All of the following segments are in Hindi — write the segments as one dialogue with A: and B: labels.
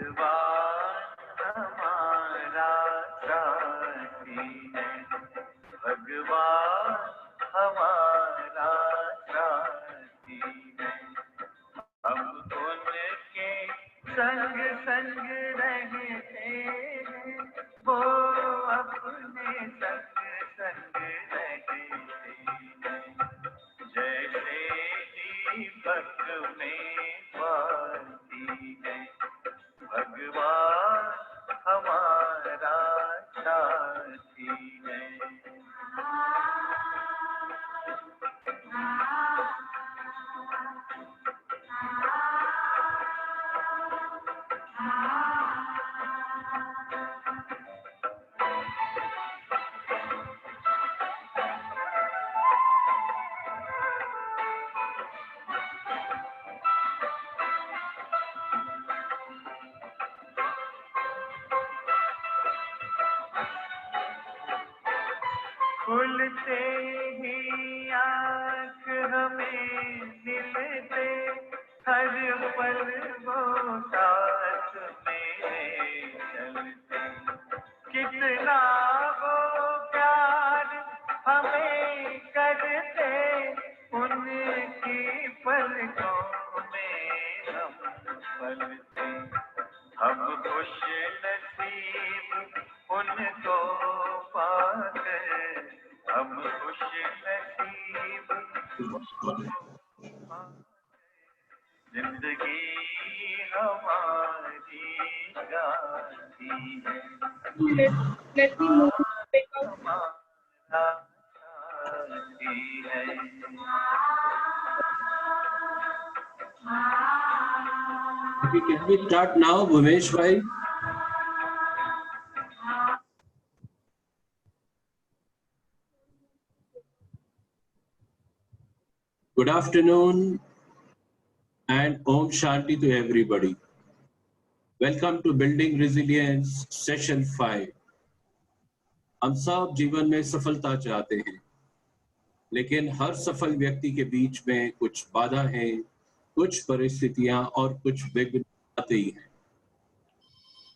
A: भगवान हमारा साथी है, भगवान हमारा साथी है। हम उनके संग संग रहते हैं, वो अपने संग संग रहते हैं। जैसे दीपक में बाती है, भगवान हमारा साथी है। खुलते ही आँख हमें मिलते, हर पल वो साथ में चलते। कितना वो प्यार हमें करते, उनकी पलकों में हम पलते। हम खुश नसीब उनको पाकर, हम खुश नसीब जिंदगी हमारी गाती है, हमारा साथी है।
B: Can we start now, Bhumesh bhai? Good afternoon and Om Shanti to everybody. Welcome to Building Resilience Session 5. हम सब जीवन में सफलता चाहते हैं, लेकिन हर सफल व्यक्ति के बीच में कुछ बाधा है, कुछ परिस्थितियां और कुछ विघ्न आते ही हैं।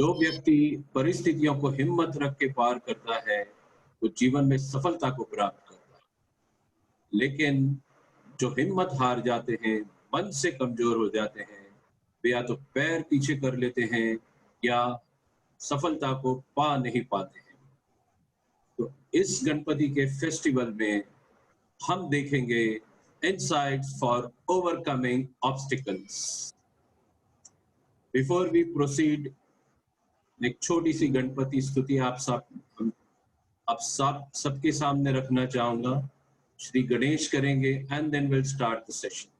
B: जो व्यक्ति परिस्थितियों को हिम्मत रख के पार करता है, वो जीवन में सफलता को प्राप्त करता है। लेकिन जो हिम्मत हार जाते हैं, मन से कमजोर हो जाते हैं, वे या तो पैर पीछे कर लेते हैं या सफलता को पा नहीं पाते हैं। तो इस गणपति के फेस्टिवल में हम देखेंगे insights for overcoming obstacles. Before we proceed, एक छोटी सी गणपति स्तुति आप सबके सामने रखना चाहूंगा। श्री गणेश करेंगे and then we'll start the session.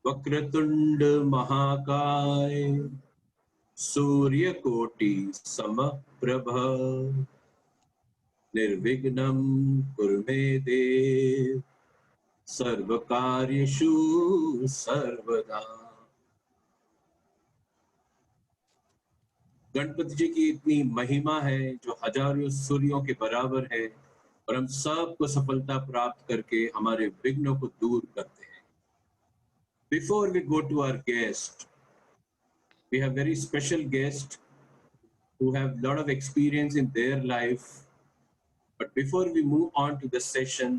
B: Vakratunda महाकाय सूर्यकोटि समप्रभ निर्विघ्नं कुरु मे देव सर्वकार्येषु सर्वदा। गणपति जी की इतनी महिमा है जो हजारों सूर्यों के बराबर है और हम सबको सफलता प्राप्त करके हमारे विघ्नों को दूर करते हैं। Before we go to our guest, we have very special guest who have a lot of experience in their life. But before we move on to the session,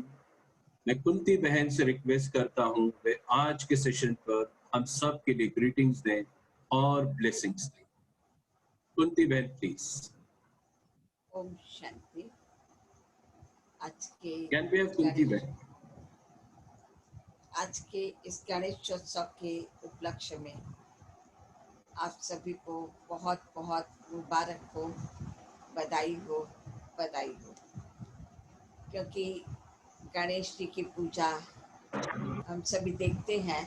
B: मैं कुंती बहन से रिक्वेस्ट करता हूँ वे आज के सेशन पर हम सब के लिए ग्रीटिंग्स दें और ब्लेसिंग्स दें। कुंती बहन प्लीज।
C: ओम शांति। आज के
B: कैन वी हैव कुंती बहन?
C: आज के इस गणेशोत्सव के उपलक्ष्य में आप सभी को बहुत बहुत मुबारक हो, बधाई हो, बधाई हो। क्योंकि गणेश जी की पूजा हम सभी देखते हैं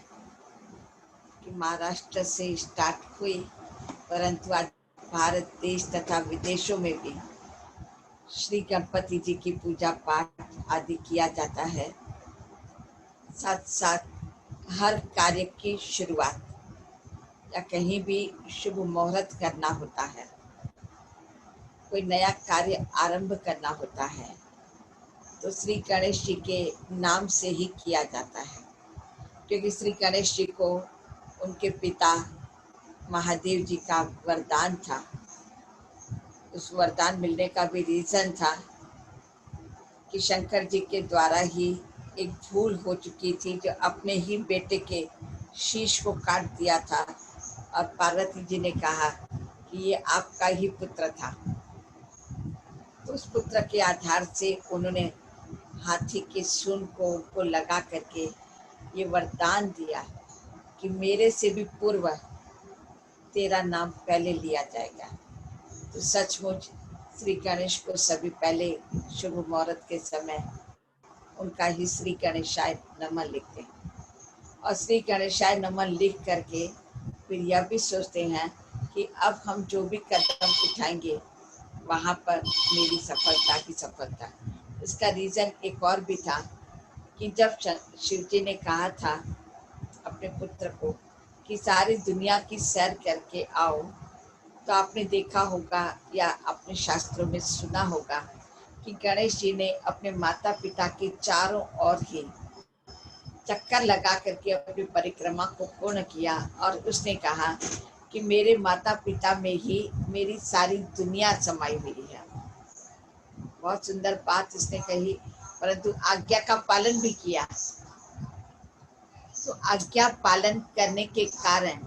C: कि महाराष्ट्र से स्टार्ट हुई, परंतु आज भारत देश तथा विदेशों में भी श्री गणपति जी की पूजा पाठ आदि किया जाता है। साथ साथ हर कार्य की शुरुआत या कहीं भी शुभ मुहूर्त करना होता है, कोई नया कार्य आरंभ करना होता है, तो श्री गणेश जी के नाम से ही किया जाता है। क्योंकि श्री गणेश जी को उनके पिता महादेव जी का वरदान था। उस वरदान मिलने का भी रीजन था कि शंकर जी के द्वारा ही एक भूल हो चुकी थी, जो अपने ही बेटे के शीश को काट दिया था, और पार्वती जी ने कहा कि ये आपका ही पुत्र था। तो उस पुत्र के आधार से उन्होंने हाथी के सूंड को उनको लगा करके ये वरदान दिया कि मेरे से भी पूर्व तेरा नाम पहले लिया जाएगा। तो सचमुच श्री गणेश को सभी पहले शुभ मुहूर्त के समय उनका ही श्री गणेशाय नमः लिखते हैं, और श्री गणेशाय नमः लिख करके फिर यह भी सोचते हैं कि अब हम जो भी कदम उठाएंगे वहाँ पर मेरी सफलता ही सफलता। इसका रीज़न एक और भी था कि जब शिव जी ने कहा था अपने पुत्र को कि सारी दुनिया की सैर करके आओ, तो आपने देखा होगा या अपने शास्त्रों में सुना होगा कि गणेश जी ने अपने माता पिता के चारों ओर ही चक्कर लगा करके अपनी परिक्रमा को पूर्ण किया, और उसने कहा कि मेरे माता पिता में ही मेरी सारी दुनिया समाई हुई है। बहुत सुंदर बात इसने कही, परंतु आज्ञा का पालन भी किया। तो आज्ञा पालन करने के कारण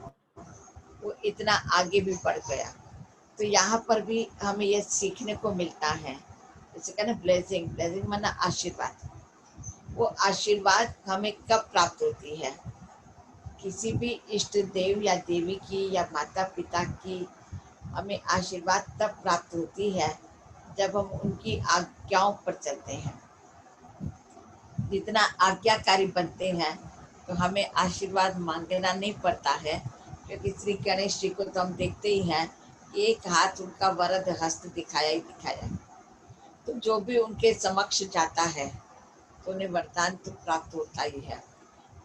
C: वो इतना आगे भी बढ़ गया। तो यहाँ पर भी हमें यह सीखने को मिलता है, जैसे कहना ब्लेसिंग, ब्लेसिंग माना आशीर्वाद। वो आशीर्वाद हमें कब प्राप्त होती है? किसी भी इष्ट देव या देवी की या माता पिता की हमें आशीर्वाद तब प्राप्त होती है जब हम उनकी आज्ञाओं पर चलते हैं। जितना आज्ञाकारी बनते हैं तो हमें आशीर्वाद मांगना नहीं पड़ता है, क्योंकि श्री गणेश जी को तो हम देखते ही हैं, एक हाथ उनका वरद हस्त दिखाया ही दिखाया। तो जो भी उनके समक्ष जाता है तो उन्हें वरदान तो प्राप्त होता ही है।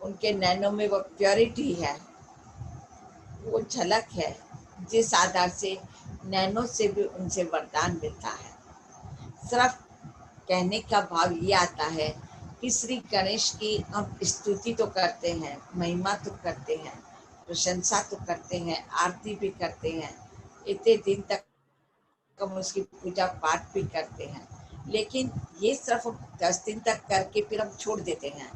C: उनके नैनों में वो प्योरिटी है, वो झलक है, जिस आधार से नैनों से भी उनसे वरदान मिलता है। सिर्फ कहने का भाव ये आता है कि श्री गणेश की हम स्तुति तो करते हैं, महिमा तो करते हैं, प्रशंसा तो करते हैं, आरती भी करते हैं, इतने दिन तक हम उसकी पूजा पाठ भी करते हैं, लेकिन ये सिर्फ 10 दिन तक करके फिर हम छोड़ देते हैं।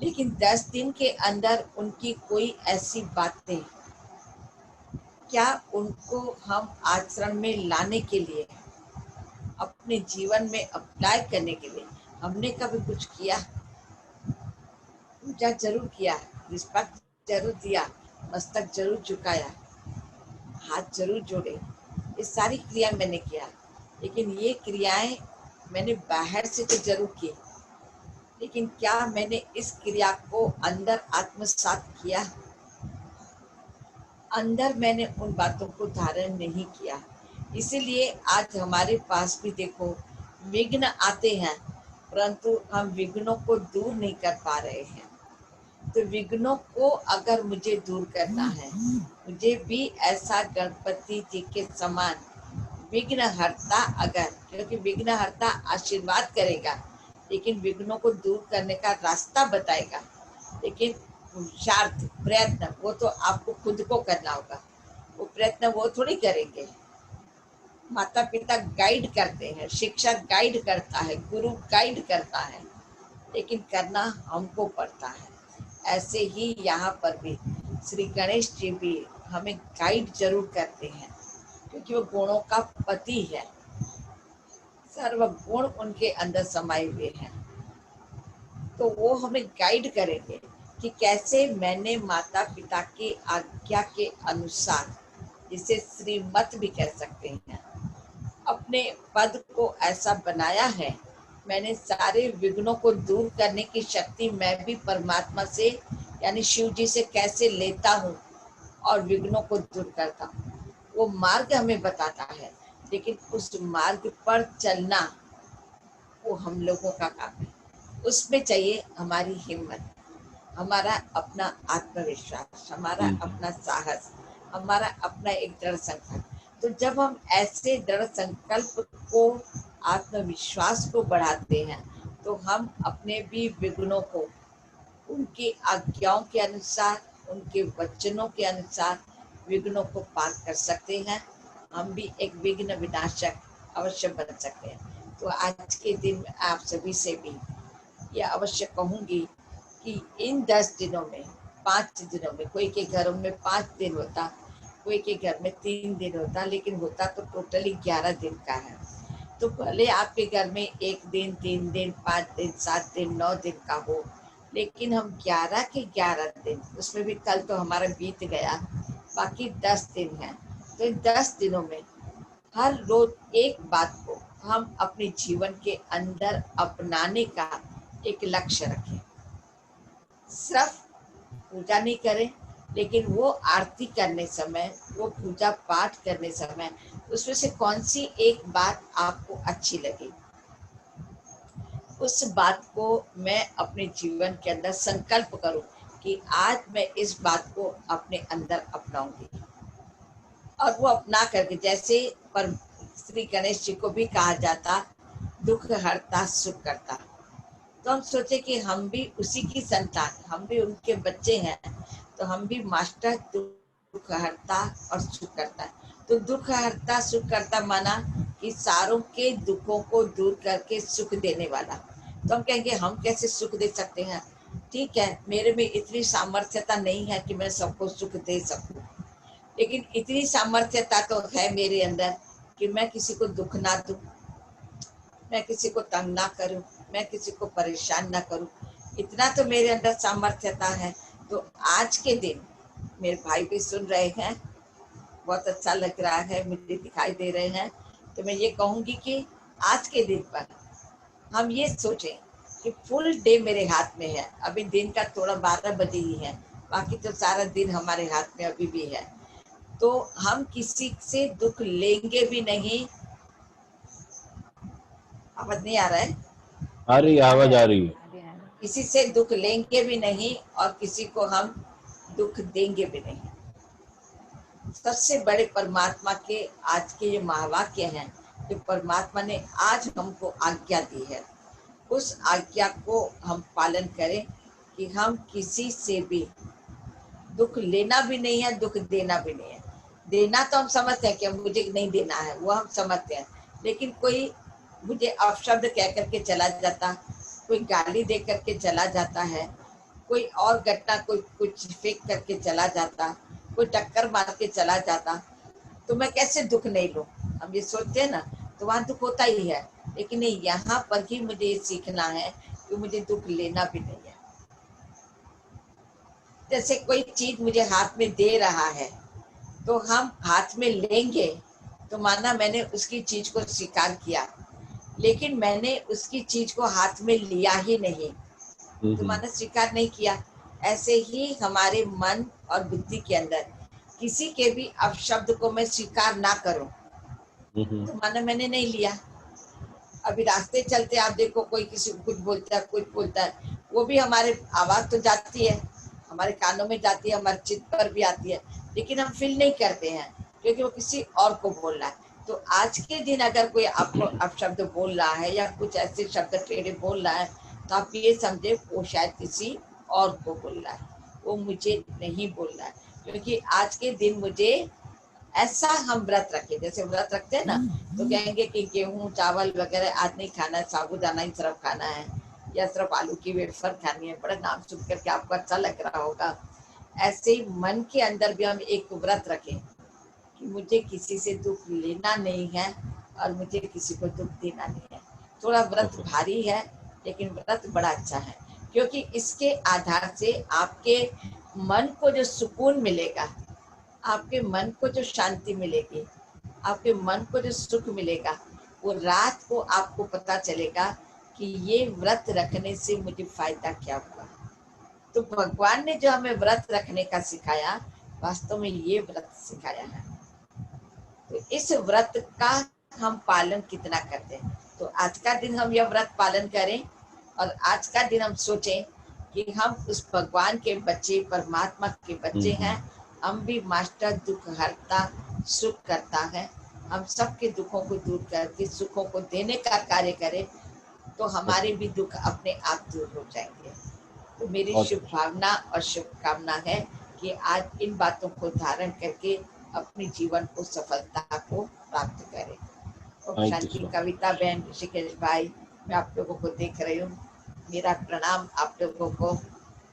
C: लेकिन 10 दिन के अंदर उनकी कोई ऐसी बातें क्या उनको हम आचरण में लाने के लिए, अपने जीवन में अप्लाई करने के लिए हमने कभी कुछ किया? पूजा जरूर किया, रिस्पेक्ट जरूर दिया, मस्तक जरूर झुकाया, हाथ जरूर जोड़े, ये सारी क्रिया मैंने किया। लेकिन ये क्रियाएं मैंने बाहर से तो जरूर की, लेकिन क्या मैंने इस क्रिया को अंदर आत्मसात किया? अंदर मैंने उन बातों को धारण नहीं किया। इसीलिए आज हमारे पास भी देखो विघ्न आते हैं, परंतु हम विघ्नों को दूर नहीं कर पा रहे हैं। तो विघ्नों को अगर मुझे दूर करना है, मुझे भी ऐसा गणपति जी के समान विघ्नहर्ता, अगर, क्योंकि विघ्नहर्ता आशीर्वाद करेगा, लेकिन विघ्नों को दूर करने का रास्ता बताएगा। लेकिन पुरुषार्थ, प्रयत्न, वो तो आपको खुद को करना होगा। वो प्रयत्न वो थोड़ी करेंगे, माता पिता गाइड करते हैं, शिक्षक गाइड करता है, गुरु गाइड करता है, लेकिन करना हमको पड़ता है। ऐसे ही यहाँ पर भी श्री गणेश जी भी हमें गाइड जरूर करते हैं, क्योंकि वो गुणों का पति है, सर्व गुण उनके अंदर समाये हुए हैं। तो वो हमें गाइड करेंगे कि कैसे मैंने माता पिता की आज्ञा के अनुसार, जिसे श्रीमत भी कह सकते हैं, अपने पद को ऐसा बनाया है। मैंने सारे विघ्नों को दूर करने की शक्ति मैं भी परमात्मा से यानी शिव जी से कैसे लेता हूँ और विघ्नों को दूर करता हूँ। वो मार्ग हमें बताता है, लेकिन उस मार्ग पर चलना वो हम लोगों का काम है। उसमें चाहिए हमारी हिम्मत, हमारा अपना आत्मविश्वास, हमारा अपना साहस, हमारा अपना एक दृढ़ संकल्प। तो जब हम ऐसे दृढ़ संकल्प को, आत्मविश्वास को बढ़ाते हैं, तो हम अपने भी विघ्नों को उनकी आज्ञाओं के अनुसार, उनके वचनों के अनुसार विघ्नों को पार कर सकते हैं, हम भी एक विघ्न विनाशक अवश्य बन सकते हैं। तो आज के दिन में आप सभी से भी ये अवश्य कहूंगी कि इन 10 दिनों में, 5 दिनों में, कोई के घरों में 5 दिन होता, कोई के घर में 3 दिन होता, लेकिन होता तो टोटली 11 दिन का है। तो भले आपके घर में 1 दिन, 3 दिन, 5 दिन, 7 दिन, 9 दिन का हो, लेकिन हम 11 के 11 दिन, उसमें भी कल तो हमारा बीत गया, बाकी 10 दिन है। तो इन 10 दिनों में हर रोज एक बात को हम अपने जीवन के अंदर अपनाने का एक लक्ष्य रखें। सिर्फ पूजा नहीं करें, लेकिन वो आरती करने समय, वो पूजा पाठ करने समय उसमें से कौन सी एक बात आपको अच्छी लगे, उस बात को मैं अपने जीवन के अंदर संकल्प करूं कि आज मैं इस बात को अपने अंदर अपनाऊंगी। और वो अपना करके, जैसे पर श्री गणेश जी को भी कहा जाता दुख हरता सुख करता, तो हम सोचे कि हम भी उसी की संतान, हम भी उनके बच्चे हैं, तो हम भी मास्टर दुख हरता और सुख करता है। तो दुख हरता सुख करता माना कि सारों के दुखों को दूर करके सुख देने वाला। तो हम कहेंगे हम कैसे सुख दे सकते हैं? ठीक है, मेरे में इतनी सामर्थ्यता नहीं है कि मैं सबको सुख दे सकूं, लेकिन इतनी सामर्थ्यता तो है मेरे अंदर कि मैं किसी को दुख ना दूं, मैं किसी को तंग ना करूं, मैं किसी को परेशान ना करूं। इतना तो मेरे अंदर सामर्थ्यता है। तो आज के दिन मेरे भाई भी सुन रहे हैं, बहुत अच्छा लग रहा है, मुझे दिखाई दे रहे हैं, तो मैं ये कहूंगी कि आज के दिन पर हम ये सोचें कि फुल डे मेरे हाथ में है। अभी दिन का थोड़ा 12 बजे ही है, बाकी तो सारा दिन हमारे हाथ में अभी भी है। तो हम किसी से दुख लेंगे भी नहीं। आवाज नहीं आ रहा है?
D: आ रही है, आवाज आ रही है।
C: किसी से दुख लेंगे भी नहीं और किसी को हम दुख देंगे भी नहीं। सबसे बड़े परमात्मा के आज के ये महावाक्य हैं जो परमात्मा ने आज हमको आज्ञा दी है, उस आज्ञा को हम पालन करें कि हम किसी से भी दुख लेना भी नहीं है, दुख देना भी नहीं है। देना तो हम समझते हैं कि मुझे नहीं देना है, वो हम समझते हैं, लेकिन कोई मुझे अपशब्द कह करके चला जाता, कोई गाली दे करके चला जाता है, कोई और घटना, कोई कुछ फेंक करके चला जाता, कोई टक्कर मार के चला जाता, तो मैं कैसे दुख नहीं लूं? हम ये सोचते हैं ना, तो वहां दुख होता ही है। लेकिन नहीं, यहाँ पर ही मुझे ये सीखना है कि मुझे दुख लेना भी नहीं है। जैसे कोई चीज मुझे हाथ में दे रहा है, तो हम हाथ में लेंगे तो माना मैंने उसकी चीज को स्वीकार किया, लेकिन मैंने उसकी चीज को हाथ में लिया ही नहीं, तो माना स्वीकार नहीं किया। ऐसे ही हमारे मन और बुद्धि के अंदर किसी के भी अपशब्द को मैं स्वीकार ना करूं, तो माना मैंने नहीं लिया। अभी रास्ते चलते आप देखो, कोई किसी को कुछ बोलता है, कुछ बोलता है, वो भी हमारे आवाज तो जाती है, हमारे कानों में जाती है, हमारे चित्त पर भी आती है, लेकिन हम फील नहीं करते हैं क्योंकि वो किसी और को बोल रहा है। तो आज के दिन अगर कोई आपको अपशब्द बोल रहा है या कुछ ऐसे शब्द टेढ़े बोल रहा है, तो आप ये समझे वो शायद किसी और को बोल रहा है, वो मुझे नहीं बोल रहा है। क्योंकि आज के दिन मुझे ऐसा हम व्रत रखे, जैसे व्रत रखते हैं ना, तो कहेंगे कि गेहूं चावल वगैरह आज नहीं खाना है, साबूदाना ही सिर्फ खाना है, या सिर्फ आलू की वेफर खानी है। बड़ा नाम सुन करके आपको अच्छा लग रहा होगा। ऐसे ही मन के अंदर भी हम एक व्रत रखें कि मुझे किसी से दुख लेना नहीं है और मुझे किसी को दुख देना नहीं है। थोड़ा व्रत भारी है, लेकिन व्रत बड़ा अच्छा है, क्योंकि इसके आधार से आपके मन को जो सुकून मिलेगा, आपके मन को जो शांति मिलेगी, आपके मन को जो सुख मिलेगा, वो रात को आपको पता चलेगा कि ये व्रत रखने से मुझे फायदा क्या हुआ। तो भगवान ने जो हमें व्रत रखने का सिखाया, वास्तव में ये व्रत सिखाया है। तो इस व्रत का हम पालन कितना करते हैं, तो आज का दिन हम यह व्रत पालन करें और आज का दिन हम सोचें कि हम उस भगवान के बच्चे, परमात्मा के बच्चे हैं। हम भी मास्टर दुख हरता सुख करता है, हम सबके दुखों को दूर करके सुखों को देने का कार्य करें, तो हमारे भी दुख अपने आप दूर हो जाएंगे। तो मेरी शुभ भावना और शुभकामना है कि आज इन बातों को धारण करके अपने जीवन को सफलता को प्राप्त करें। ओम
D: थैंक यू
C: शांति।
D: So much.
C: कविता बहन, ऋषिकेश भाई, मैं आप लोगों को देख रही हूँ, मेरा प्रणाम आप लोगों को।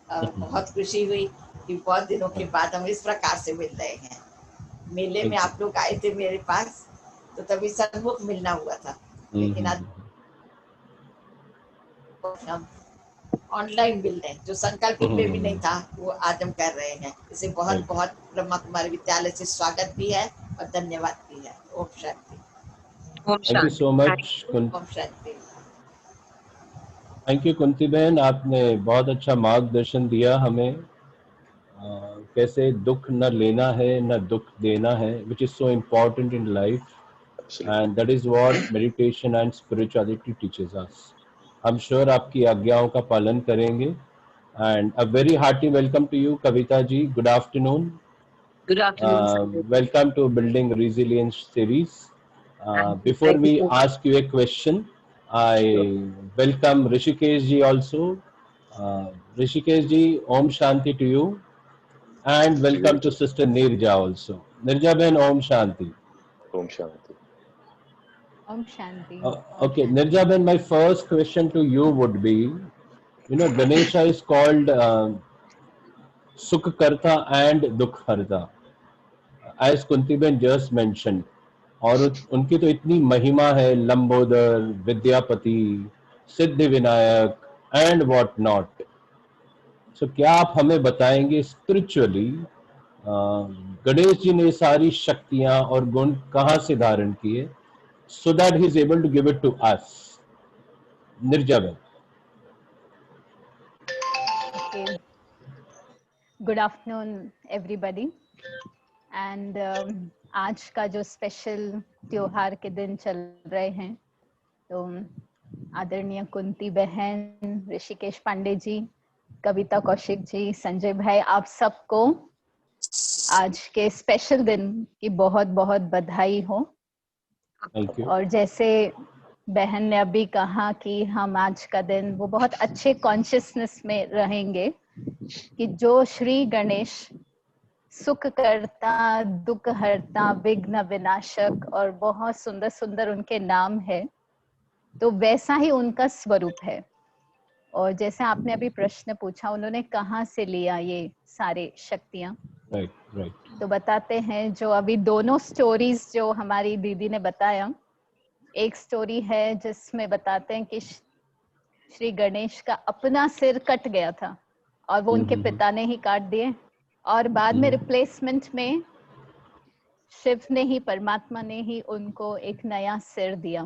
C: बहुत खुशी हुई कि बहुत दिनों के बाद हम इस प्रकार से मिल रहे हैं। मेले में आप लोग आए थे मेरे पास, तो तभी सन्मुख मिलना हुआ था, लेकिन आज हम ऑनलाइन मिल रहे हैं। जो संकल्प में भी नहीं था वो आज हम कर रहे हैं। इसे बहुत बहुत ब्रह्मा कुमारी विद्यालय से स्वागत भी है और धन्यवाद भी है। ओम शांति।
D: Thank you so much.
C: ओम शांति।
D: थैंक यू कुंती बहन, आपने बहुत अच्छा मार्गदर्शन दिया हमें, कैसे दुख न लेना है न दुख देना है, which is so important in life, and that is what meditation and spirituality teaches us. हम श्योर आपकी आज्ञाओं का पालन करेंगे। And a very hearty welcome to you Kavita ji. Good afternoon.
E: Good afternoon, Sanjay.
D: Welcome to Building Resilience series. Before
E: Thank you
D: we
E: so much.
D: ask you a question, I welcome Rishikesh ji also. Rishikesh ji, Om Shanti to you, and welcome to Sister Nirja also. Nirja Ben, Om Shanti.
F: Om Shanti.
G: Om Shanti.
D: Okay, Nirja Ben, my first question to you would be, you know, Ganesha is called Sukh-karta and Dukh-harta, as Kunti Ben just mentioned. और उनकी तो इतनी महिमा है, Lambodar, Vidyapati, Siddhi Vinayak and what not. सो क्या आप हमें बताएंगे स्पिरिचुअली गणेश जी ने सारी शक्तियां और गुण कहां से धारण किए, so that he is able to give it to us. Nirja ben.
G: Okay. Good afternoon, everybody. And आज का जो स्पेशल त्योहार के दिन चल रहे हैं, तो आदरणीय कुंती बहन, ऋषिकेश पांडे जी, कविता कौशिक जी, संजय भाई, आप सबको आज के स्पेशल दिन की बहुत बहुत बधाई हो।
D: Thank you.
G: और जैसे बहन ने अभी कहा कि हम आज का दिन वो बहुत अच्छे कॉन्शियसनेस में रहेंगे कि जो श्री गणेश सुख करता, दुख हरता, विघ्न विनाशक, और बहुत सुंदर सुंदर उनके नाम है, तो वैसा ही उनका स्वरूप है। और जैसे आपने अभी प्रश्न पूछा, उन्होंने कहाँ से लिया ये सारे शक्तियां,
D: राइट।
G: तो बताते हैं। जो अभी दोनों स्टोरीज जो हमारी दीदी ने बताया, एक स्टोरी है जिसमें बताते हैं कि श्री गणेश का अपना सिर कट गया था और वो उनके पिता ने ही काट दिए, और बाद में रिप्लेसमेंट में शिव ने ही, परमात्मा ने ही उनको एक नया सिर दिया।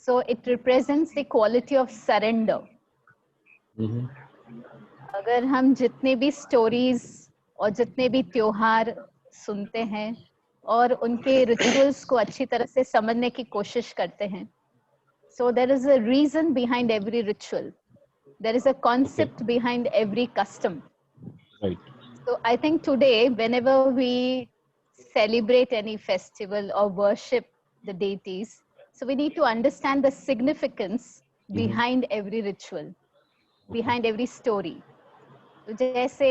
G: So it represents the quality of surrender. अगर हम जितने भी स्टोरीज और जितने भी त्योहार सुनते हैं और उनके रिचुअल्स को अच्छी तरह से समझने की कोशिश करते हैं, so there is a reason behind every ritual, there is a concept behind every custom.
D: Right.
G: So I think today, whenever we celebrate any festival or worship the deities, so we need to understand the significance behind every ritual, behind every story. तो जैसे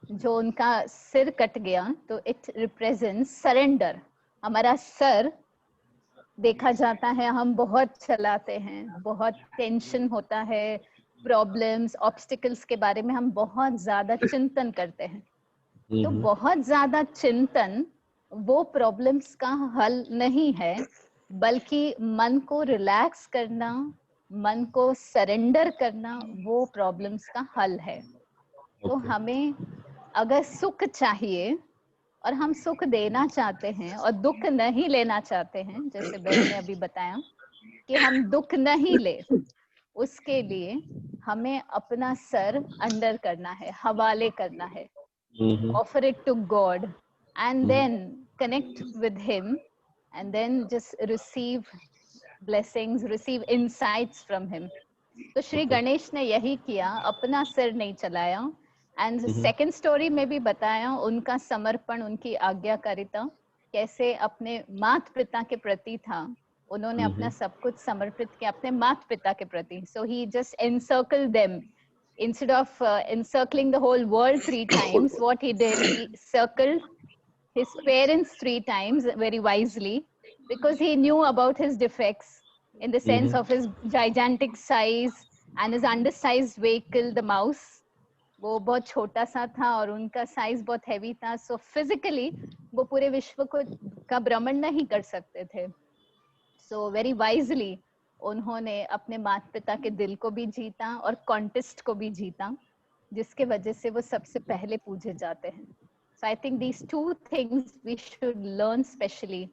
G: जो उनका सिर कट गया, तो इट रिप्रेजेंट्स सरेंडर। हमारा सर देखा जाता है, हम बहुत चलाते हैं, बहुत टेंशन होता है, प्रॉब्लम्स, ऑब्स्टिकल्स के बारे में हम बहुत ज्यादा चिंतन करते हैं। तो बहुत ज्यादा चिंतन वो प्रॉब्लम्स का हल नहीं है, बल्कि मन को रिलैक्स करना, मन को सरेंडर करना, वो प्रॉब्लम्स का हल है। तो हमें अगर सुख चाहिए और हम सुख देना चाहते हैं और दुख नहीं लेना चाहते हैं, जैसे बहन ने अभी बताया कि हम दुख नहीं ले, उसके लिए हमें अपना सर अंडर करना है, हवाले करना है, offer it to God and then connect with him and then just receive blessings, receive insights from him. तो श्री गणेश ने यही किया, अपना सिर नहीं चलाया। एंड सेकेंड स्टोरी में भी बताया उनका समर्पण, उनकी आज्ञाकारिता कैसे अपने माता पिता के प्रति था। उन्होंने अपना सब कुछ समर्पित किया अपने माता पिता के प्रति। So he just encircle them instead of encircling the whole world 3 times, what he did, he circled his parents 3 times very wisely, because he knew about his defects in the sense of his gigantic size and his undersized vehicle, the mouse. वो बहुत छोटा सा था और उनका साइज बहुत हैवी था, सो फिजिकली वो पूरे विश्व को का भ्रमण नहीं कर सकते थे. सो वेरी वाइजली उन्होंने अपने माता पिता के दिल को भी जीता और कॉन्टेस्ट को भी जीता, जिसके वजह से वो सबसे पहले पूजे जाते हैं. So I think these 2 things we should learn specially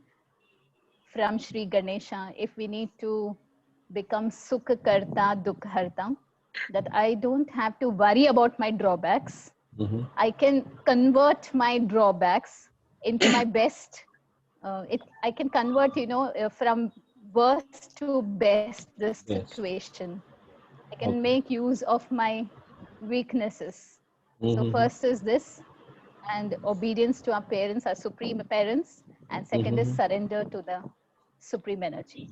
G: from Shri Ganesha if we need to become Sukha Karta Dukha Harta, that I don't have to worry about my drawbacks. I can convert my drawbacks into my best. I can convert, from worst to best the situation. I can make use of my weaknesses. So first is this, and obedience to our parents, our supreme parents, and second is surrender to the supreme energy.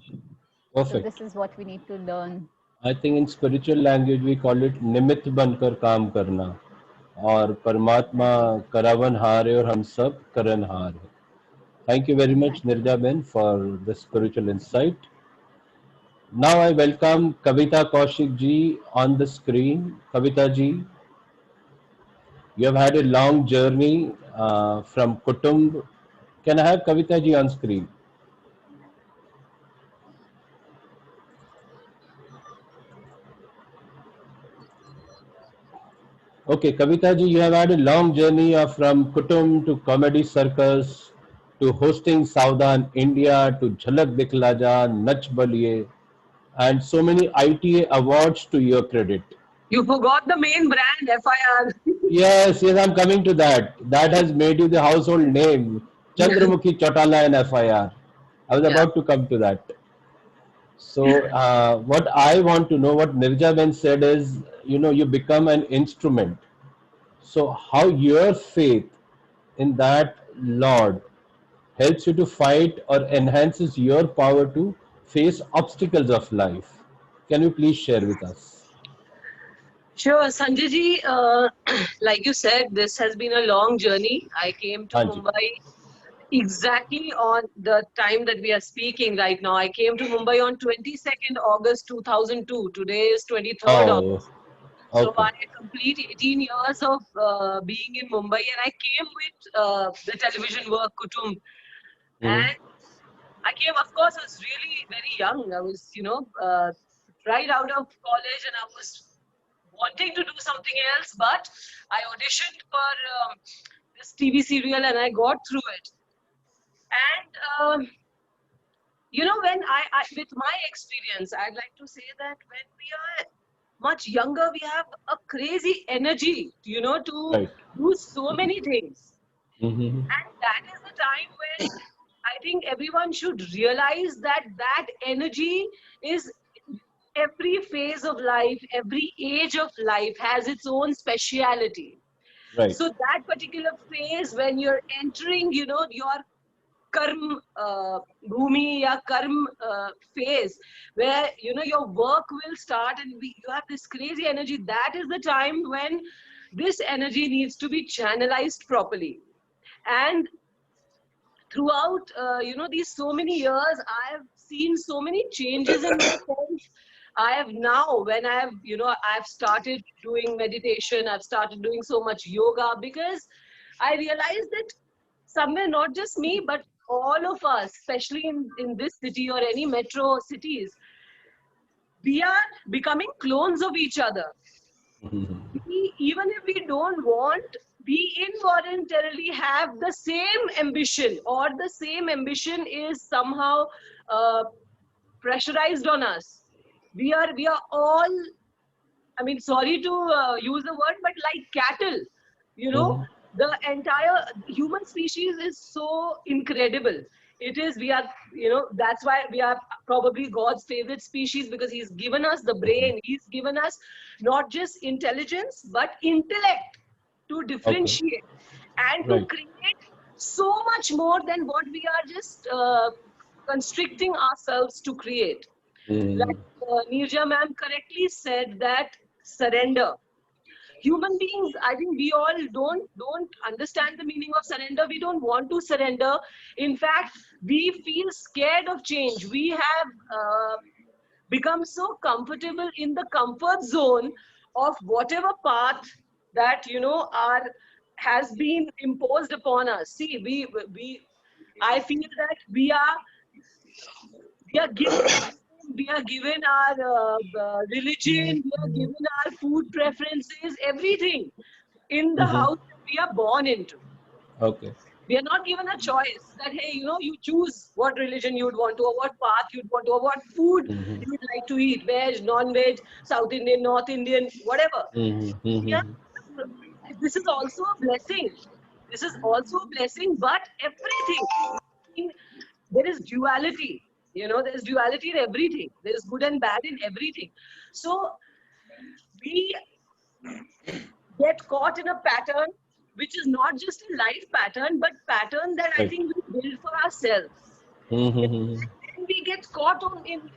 D: Perfect.
G: So this is what we need to learn.
D: I think in spiritual language we call it निमित्त बनकर काम करना, और परमात्मा करावनहार है और हम सब करनहार है. Thank you very much, Nirja Ben, for the spiritual insight. Now I welcome Kavita Kaushik ji on the screen. Kavita ji, you have had a long journey from Kutumb. Can I have Kavita ji on screen? Okay, Kavita ji, you have had a long journey from Kutumb to Comedy Circus to hosting Saudan India to Jhalak Dikhla Ja, Nach Baliye, and so many ITA awards to your credit.
E: You forgot the main brand, FIR.
D: Yes, I'm coming to that. That has made you the household name, Chandramukhi Chautala and FIR. I was about to come to that. So what I want to know, what Nirja Ben said is, you become an instrument. So how your faith in that Lord helps you to fight or enhances your power to face obstacles of life. Can you please share with us?
E: Sure, Sanjay ji, like you said, this has been a long journey. I came to Mumbai exactly on the time that we are speaking right now. I came to Mumbai on 22nd August 2002. Today is 23rd August. So I complete 18 years of being in Mumbai, and I came with the television work, Kutumb. And I came, of course, I was really very young. I was, right out of college, and I was wanting to do something else, but I auditioned for this TV serial and I got through it. And, when I with my experience, I'd like to say that when we are much younger, we have a crazy energy, to do so many things. And that is the time when I think everyone should realize that energy is every phase of life, every age of life has its own speciality. Right. So that particular phase, when you're entering, your karm bhumi ya karm phase, where your work will start and you have this crazy energy, that is the time when this energy needs to be channelized properly. And throughout these so many years, I have seen so many changes in myself. I have now, when I have I've started doing meditation, I've started doing so much yoga, because I realized that somewhere, not just me, but all of us, especially in this city or any metro cities, we are becoming clones of each other. Even if we don't want, we involuntarily have the same ambition, or the same ambition is somehow pressurized on us. We are all, I mean, sorry to use the word, but like cattle, the entire human species is so incredible. It is, we are, that's why we are probably God's favorite species, because He's given us the brain, He's given us not just intelligence, but intellect to differentiate and to create so much more than what we are just constricting ourselves to create. Like Nirja ma'am correctly said, that surrender. human beings, I think we all don't understand the meaning of surrender. We don't want to surrender. In fact, we feel scared of change. We have become so comfortable in the comfort zone of whatever path that has been imposed upon us. See, I feel that we are given our religion, we are given our food preferences, everything in the house that we are born into.
D: Okay.
E: We are not given a choice that, hey, you choose what religion you would want to, or what path you'd want to, or what food you would like to eat, veg, non-veg, South Indian, North Indian, whatever. Yeah, this is also a blessing. This is also a blessing, but everything, there is duality. There's duality in everything. There is good and bad in everything. So we get caught in a pattern which is not just a life pattern, but pattern that I think we build for ourselves. And we get caught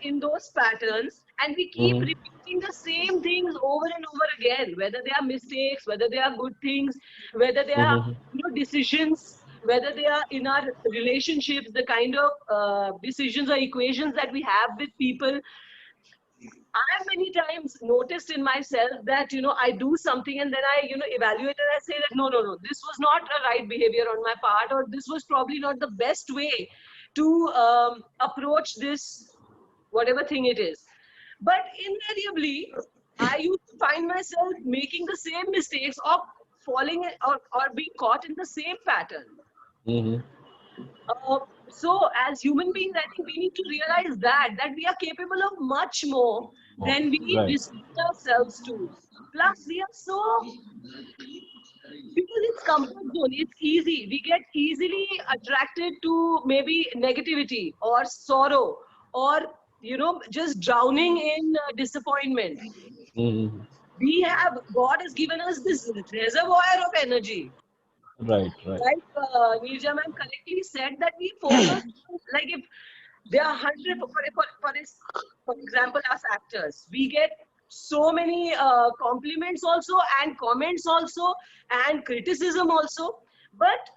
E: in those patterns, and we keep repeating the same things over and over again, whether they are mistakes, whether they are good things, whether they are decisions, whether they are in our relationships, the kind of decisions or equations that we have with people. I have many times noticed in myself that, I do something and then I, evaluate and I say that, no, this was not a right behavior on my part, or this was probably not the best way to approach this, whatever thing it is. But invariably, I used to find myself making the same mistakes or falling or being caught in the same pattern. So as human beings, I think we need to realize that we are capable of much more than we restrict ourselves to. Plus, we are so, because it's comfort zone, it's easy. We get easily attracted to maybe negativity or sorrow, or just drowning in disappointment. God has given us this reservoir of energy.
D: Right.
E: Like Neerja ma'am correctly said, that we focus, like if there are 100, for example, us actors, we get so many compliments also, and comments also, and criticism also. But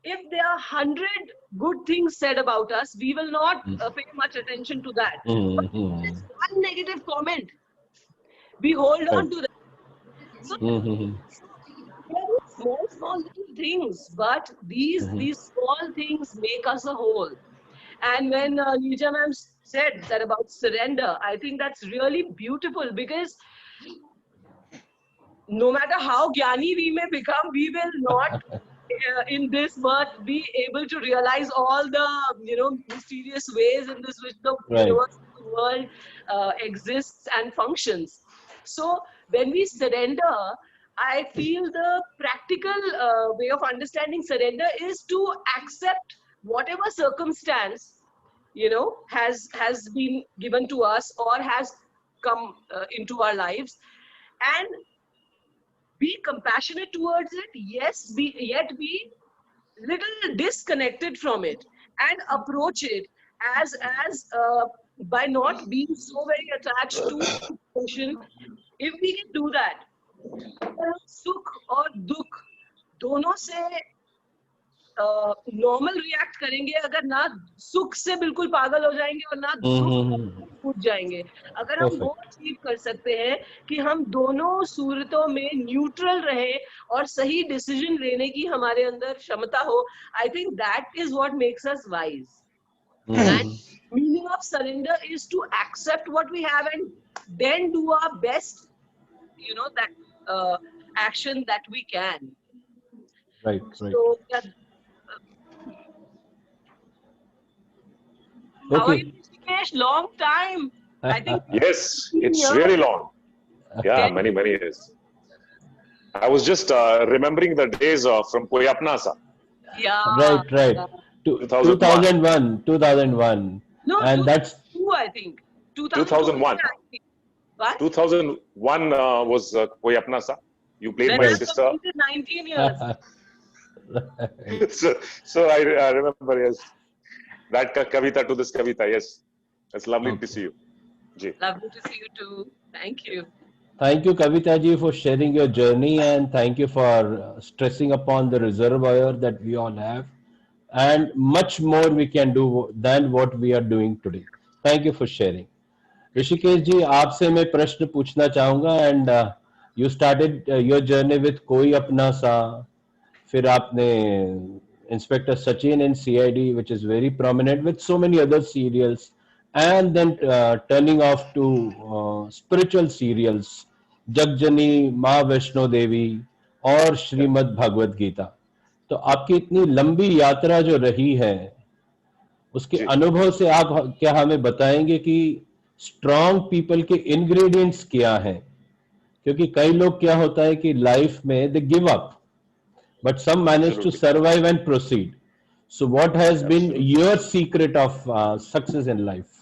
E: if there are 100 good things said about us, we will not pay much attention to that. But if there is one negative comment, we hold on to that. So, there are small little things, but these small things make us a whole. And when Neerja ma'am said that about surrender, I think that's really beautiful, because no matter how jnani we may become, we will not in this birth be able to realize all the mysterious ways in which the universe, the world exists and functions. So when we surrender, I feel the practical way of understanding surrender is to accept whatever circumstance has been given to us or has come into our lives, and be compassionate towards it. Yes, yet be little disconnected from it, and approach it as by not being so very attached to the emotion. If we can do that, सुख और दुख दोनों से नॉर्मल रिएक्ट करेंगे, अगर ना सुख से बिल्कुल पागल हो जाएंगे और ना दुख फूट जाएंगे. अगर हम वो अचीव कर सकते हैं कि हम दोनों सूरतों में न्यूट्रल रहे और सही डिसीजन लेने की हमारे अंदर क्षमता हो, I think that is what makes us wise. And meaning of surrender is to accept what we have and then do our best, that action that we can.
D: Right.
E: So, how are you, Rishikesh? Long time. I think.
F: Yes, it's really long. Yeah, many years. I was just remembering the days from Koi Apna Sa.
E: Yeah.
D: Right. 2001.
E: No,
D: and that's
E: two, I think.
F: 2001.
E: What?
F: 2001 was Koi Apna Sa. You played
E: Then
F: my
E: I
F: sister.
E: completed 19 years.
F: so I remember, yes. That Kavita to this Kavita, yes. It's lovely to see you. Ji.
E: Lovely to see you too. Thank you.
D: Thank you, Kavita ji, for sharing your journey, and thank you for stressing upon the reservoir that we all have, and much more we can do than what we are doing today. Thank you for sharing. Rishikesh ji, आपसे मैं प्रश्न पूछना चाहूंगा, and you started your journey with कोई अपना सा, फिर आपने inspector Sachin in CID which is very prominent with so many other serials, and then turning off to spiritual serials, जगजनी, माँ वैष्णो देवी और श्रीमद् भगवत गीता. तो आपकी इतनी लंबी यात्रा जो रही है, उसके
F: जी।
D: अनुभव से आप क्या हमें बताएंगे कि स्ट्रॉन्ग पीपल के इंग्रेडिएंट्स क्या हैं? क्योंकि कई लोग क्या होता है कि लाइफ में they give up, but some manage to
F: Absolutely.
D: survive and proceed. So what has been
F: Absolutely.
D: your secret of success in life?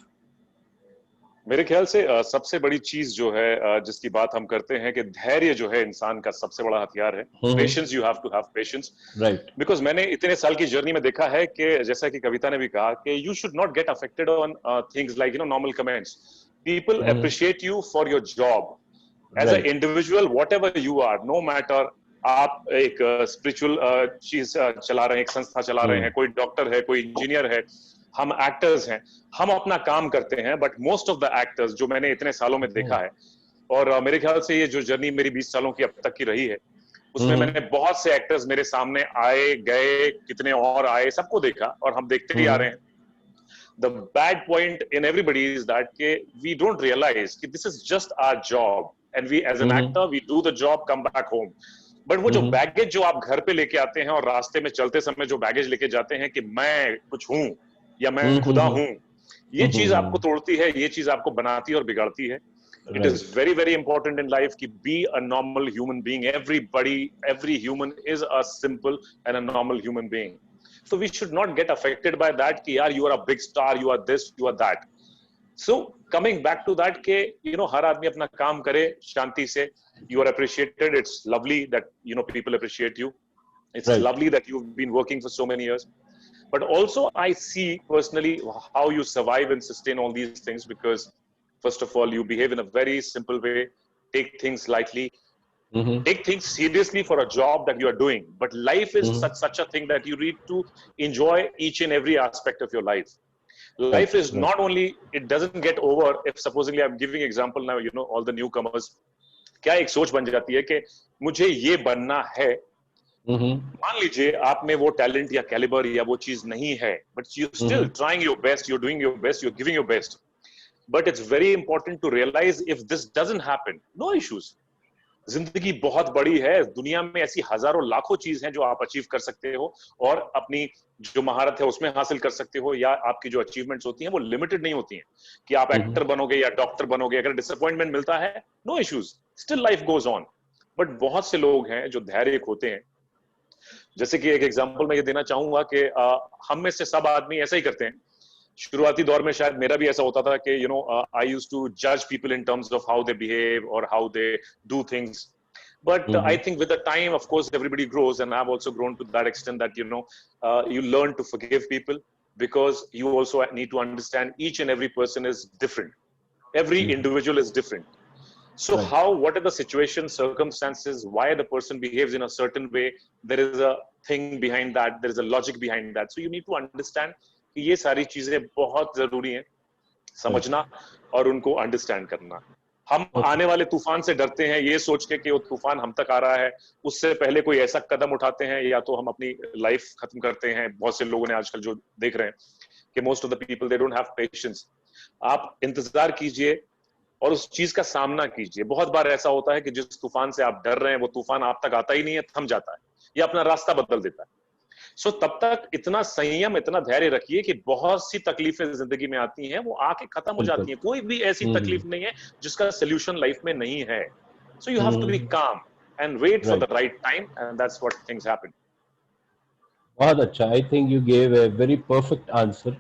F: मेरे ख्याल से सबसे बड़ी चीज जो है जिसकी बात हम करते हैं कि धैर्य जो है इंसान का सबसे बड़ा हथियार है. Patience, you have to have patience.
D: Right.
F: Because मैंने इतने साल की जर्नी में देखा है कि जैसा कि कविता ने भी कहा कि you should not get affected on things like normal comments. People appreciate you for your job as a
D: Right.
F: Individual, whatever you are, no matter. आप एक स्पिरिचुअल चीज चला रहे हैं, एक संस्था चला रहे हैं, कोई डॉक्टर है, कोई इंजीनियर है, हम एक्टर्स हैं, हम अपना काम करते हैं. But most of the actors जो मैंने इतने सालों में देखा है, और मेरे ख्याल से ये जो जर्नी मेरी 20 सालों की अब तक की रही है, उसमें मैंने बहुत से एक्टर्स मेरे सामने आए गए, कितने और आए, सबको देखा और हम देखते भी आ रहे हैं. The bad point in everybody is that we don't realize that this is just our job, and we as an actor we do the job, come back home. But वो जो बैगेज जो आप घर पे लेके आते हैं और रास्ते में चलते समय जो बैगेज लेके जाते हैं कि मैं कुछ हूं या मैं खुदा हूं, ये चीज आपको तोड़ती है, ये चीज आपको बनाती है और बिगाड़ती है. It is very, very important in life to be a normal human being. Every human is a simple and a normal human being. So we should not get affected by that कि यार you are a big star, you are this, you are that. So coming back to that कि हर आदमी अपना काम करे शांति से. You are appreciated. It's lovely that people appreciate you. It's
D: Right.
F: lovely that you've been working for so many years. But also I see personally how you survive and sustain all these things, because first of all you behave in a very simple way, take things lightly, take things seriously for a job that you are doing. But life is such a thing that you need to enjoy each and every aspect of your life. Life is not only, it doesn't get over if supposedly I'm giving example now, all the newcomers, क्या एक सोच बन जाती है कि मुझे ये बनना है. मान लीजिए आप में वो टैलेंट या कैलिबर या वो चीज नहीं है, but you still trying your best, you doing your best, you giving your best. But it's very important to realise if this doesn't happen, no issues. जिंदगी बहुत बड़ी है, दुनिया में ऐसी हजारों लाखों चीज हैं जो आप अचीव कर सकते हो और अपनी जो महारत है उसमें हासिल कर सकते हो, या आपकी जो अचीवमेंट्स होती हैं वो लिमिटेड नहीं होती हैं कि आप एक्टर बनोगे या डॉक्टर बनोगे. अगर डिसअपॉइंटमेंट मिलता है, no issues, still life goes on. But बहुत से लोग हैं जो धैर्य खोते हैं. जैसे कि एक एग्जांपल मैं ये देना चाहूंगा कि हम में से सब आदमी ऐसा ही करते हैं. शुरुआती दौर में शायद मेरा भी ऐसा होता था कि आई यूज्ड टू जज people in terms of how they behave और how they do things. But I think with the time, of course, everybody grows, and I've also grown to that extent that you learn to forgive people, because you also need to understand each and every person is different. Every individual is different. So what are the situations, circumstances, why the person behaves in a certain way? There is a thing behind that. There is a logic behind that. So you need to understand कि ये सारी चीजें बहुत जरूरी हैं समझना और उनको अंडरस्टैंड करना. हम आने वाले तूफान से डरते हैं ये सोच के कि वो तूफान हम तक आ रहा है, उससे पहले कोई ऐसा कदम उठाते हैं या तो हम अपनी लाइफ खत्म करते हैं. बहुत से लोगों ने आजकल जो देख रहे हैं कि most of the people they don't have patience. आप इंतजार कीजिए और उस चीज का सामना कीजिए. बहुत बार ऐसा होता है कि जिस तूफान से आप डर रहे हैं वो तूफान आप तक आता ही नहीं है, थम जाता है या अपना रास्ता बदल देता है. सो तब तक इतना संयम, इतना धैर्य रखिए कि बहुत सी तकलीफें जिंदगी में आती हैं, वो आके खत्म हो जाती हैं. कोई भी ऐसी तकलीफ नहीं है जिसका सोल्यूशन लाइफ में नहीं है. So you have to be calm and wait for the right time, and that's what things happen.
D: बहुत अच्छा. I think you gave a very perfect answer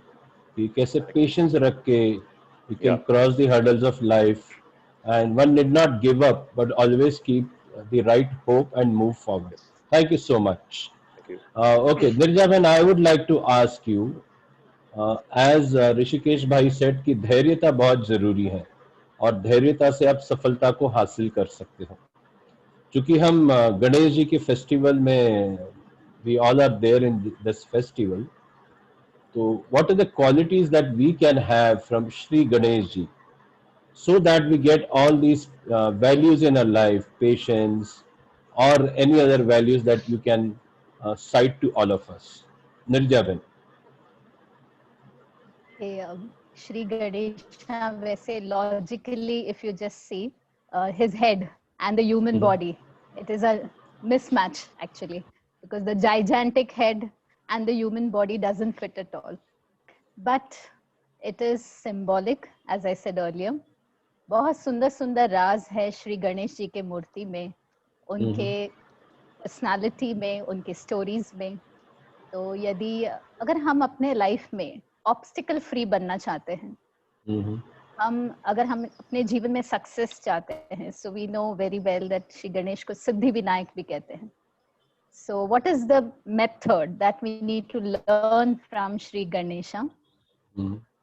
D: कि कैसे पेशेंस रख के you can cross the hurdles of life, and one need not give up but always keep the right hope and move forward. Thank you so much. Okay, Nirjaban, I would like to ask you, as Rishikesh bhai said कि धैर्यता बहुत जरूरी है और धैर्यता से आप सफलता को हासिल कर सकते हो। क्योंकि हम गणेश जी के फेस्टिवल में, we all are there in this festival, तो what are the qualities that we can have from Shri Ganesh ji, so that we get all these values in our life, patience or any other values that you can cite to all of us. Nirjaben.
G: Shri Ganesha, वैसे logically if you just see his head and the human body, it is a mismatch actually, because the gigantic head and the human body doesn't fit at all. But it is symbolic, as I said earlier. बहुत सुंदर सुंदर राज है श्री गणेश जी के मूर्ति में, उनके पर्सनालिटी में, उनके स्टोरीज में. तो यदि अगर हम अपने लाइफ में ऑब्स्टिकल फ्री बनना चाहते हैं, अगर हम अपने जीवन में सक्सेस चाहते हैं, so we know very well that Shri Ganesh को सिद्धि विनायक भी कहते हैं. So what is the method that we need to learn from Shri Ganesha?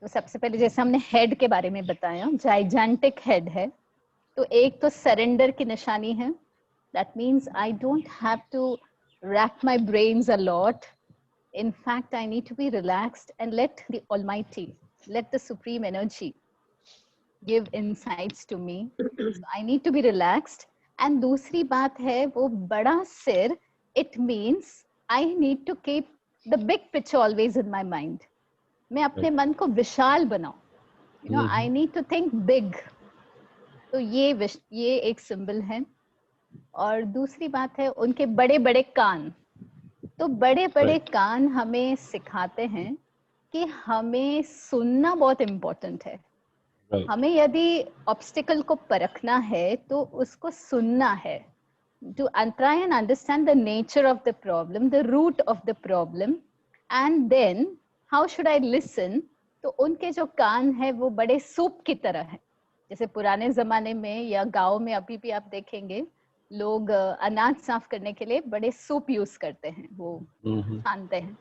G: तो सबसे पहले जैसे हमने हेड के बारे में बताया, जाइजेंटिक हेड है, तो एक तो सरेंडर की निशानी है. That means I don't have to rack my brains a lot. In fact, I need to be relaxed and let the Almighty, let the Supreme Energy give insights to me. So I need to be relaxed. And दूसरी बात है वो बड़ा सिर. It means I need to keep the big picture always in my mind. मैं अपने मन को विशाल बनाऊं. You know, I need to think big. तो ये एक सिंबल है. और दूसरी बात है उनके बड़े बड़े कान. तो बड़े बड़े कान हमें सिखाते हैं कि हमें सुनना बहुत इम्पोर्टेंट है. हमें यदि ऑब्स्टिकल को परखना है तो उसको सुनना है. To try and understand the nature of the problem, the root of the problem, and then how should I listen? तो उनके जो कान है वो बड़े सूप की तरह है. जैसे पुराने जमाने में या गांव में अभी भी आप देखेंगे, लोग अनाज साफ करने के लिए बड़े सूप यूज करते हैं, वो छानते हैं.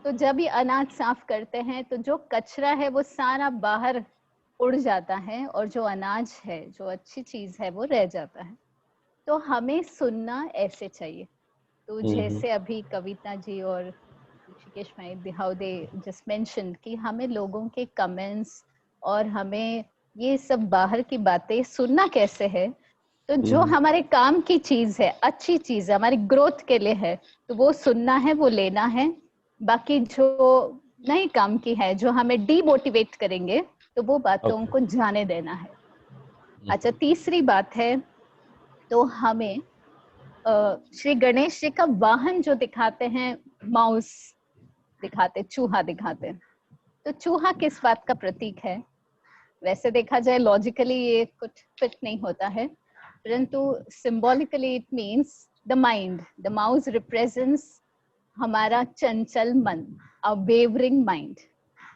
G: तो जब ये अनाज साफ करते हैं तो जो कचरा है वो सारा बाहर उड़ जाता है और जो अनाज है, जो अच्छी चीज है, वो रह जाता है. तो हमें सुनना ऐसे चाहिए. तो जैसे अभी कविता जी और ऋषिकेश भाई, हाउ दे जस्ट मेंशन्ड कि हमें लोगों के कमेंट्स और हमें ये सब बाहर की बातें सुनना कैसे है. तो जो हमारे काम की चीज है, अच्छी चीज है, हमारी ग्रोथ के लिए है, तो वो सुनना है, वो लेना है. बाकी जो नहीं काम की है, जो हमें डीमोटिवेट करेंगे, तो वो बातों को जाने देना है. अच्छा, तीसरी बात है, तो हमें श्री गणेश जी का वाहन जो दिखाते हैं, माउस दिखाते, चूहा दिखाते. तो चूहा किस बात का प्रतीक है? वैसे देखा जाए लॉजिकली ये कुछ फिट नहीं होता है, परंतु symbolically it means the mind. The mouse represents हमारा चंचल मन, अ वेवरिंग माइंड.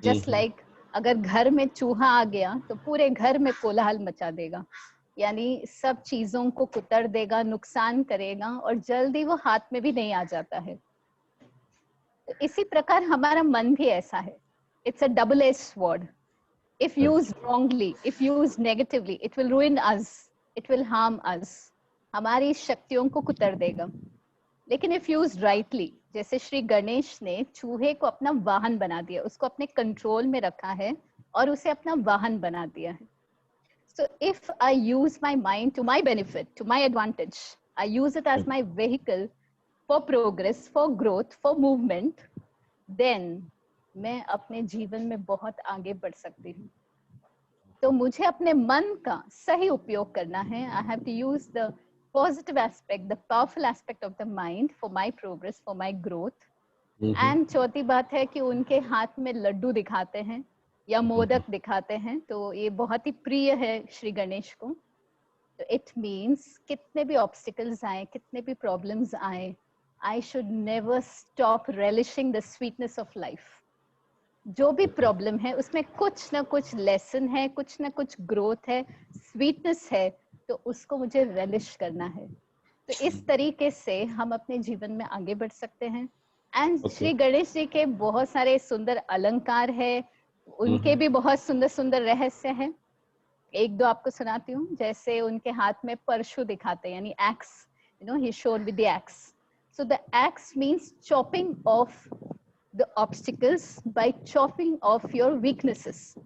G: जस्ट लाइक अगर घर में चूहा आ गया तो पूरे घर में कोलाहल मचा देगा, यानी सब चीजों को कुतर देगा, नुकसान करेगा, और जल्दी वो हाथ में भी नहीं आ जाता है. तो इसी प्रकार हमारा मन भी ऐसा है. It's a double edge sword. If used wrongly, if used negatively, it will ruin us. It will harm us. हमारी शक्तियों को कुतर देगा. लेकिन if used rightly, जैसे श्री गणेश ने चूहे को अपना वाहन बना दिया, उसको अपने कंट्रोल में रखा है और उसे अपना वाहन बना दिया है. So if I use my mind to my benefit, to my advantage, I use it as my vehicle for progress, for growth, for movement, then मैं अपने जीवन में बहुत आगे बढ़ सकती हूँ. तो मुझे अपने मन का सही उपयोग करना है. I have to use the positive aspect, the powerful aspect of the mind for my progress, for my growth. And चौथी बात है कि उनके हाथ में लड्डू दिखाते हैं या मोदक दिखाते हैं, तो ये बहुत ही प्रिय है श्री गणेश को. तो it means कितने भी obstacles आए, कितने भी problems आए, I should never stop relishing the sweetness of life. जो भी प्रॉब्लम है उसमें कुछ ना कुछ लेसन है, कुछ ना कुछ ग्रोथ है, स्वीटनेस है, तो उसको मुझे रेलिश करना है. तो इस तरीके से हम अपने जीवन में आगे बढ़ सकते हैं. एंड श्री गणेश जी के बहुत सारे सुंदर अलंकार है, उनके भी बहुत सुंदर सुंदर रहस्य है. एक दो आपको सुनाती हूँ. जैसे उनके हाथ में परशु दिखाते हैं, यानी axe. You know, he showed with the axe. So the axe means chopping off the obstacles by chopping off your weaknesses.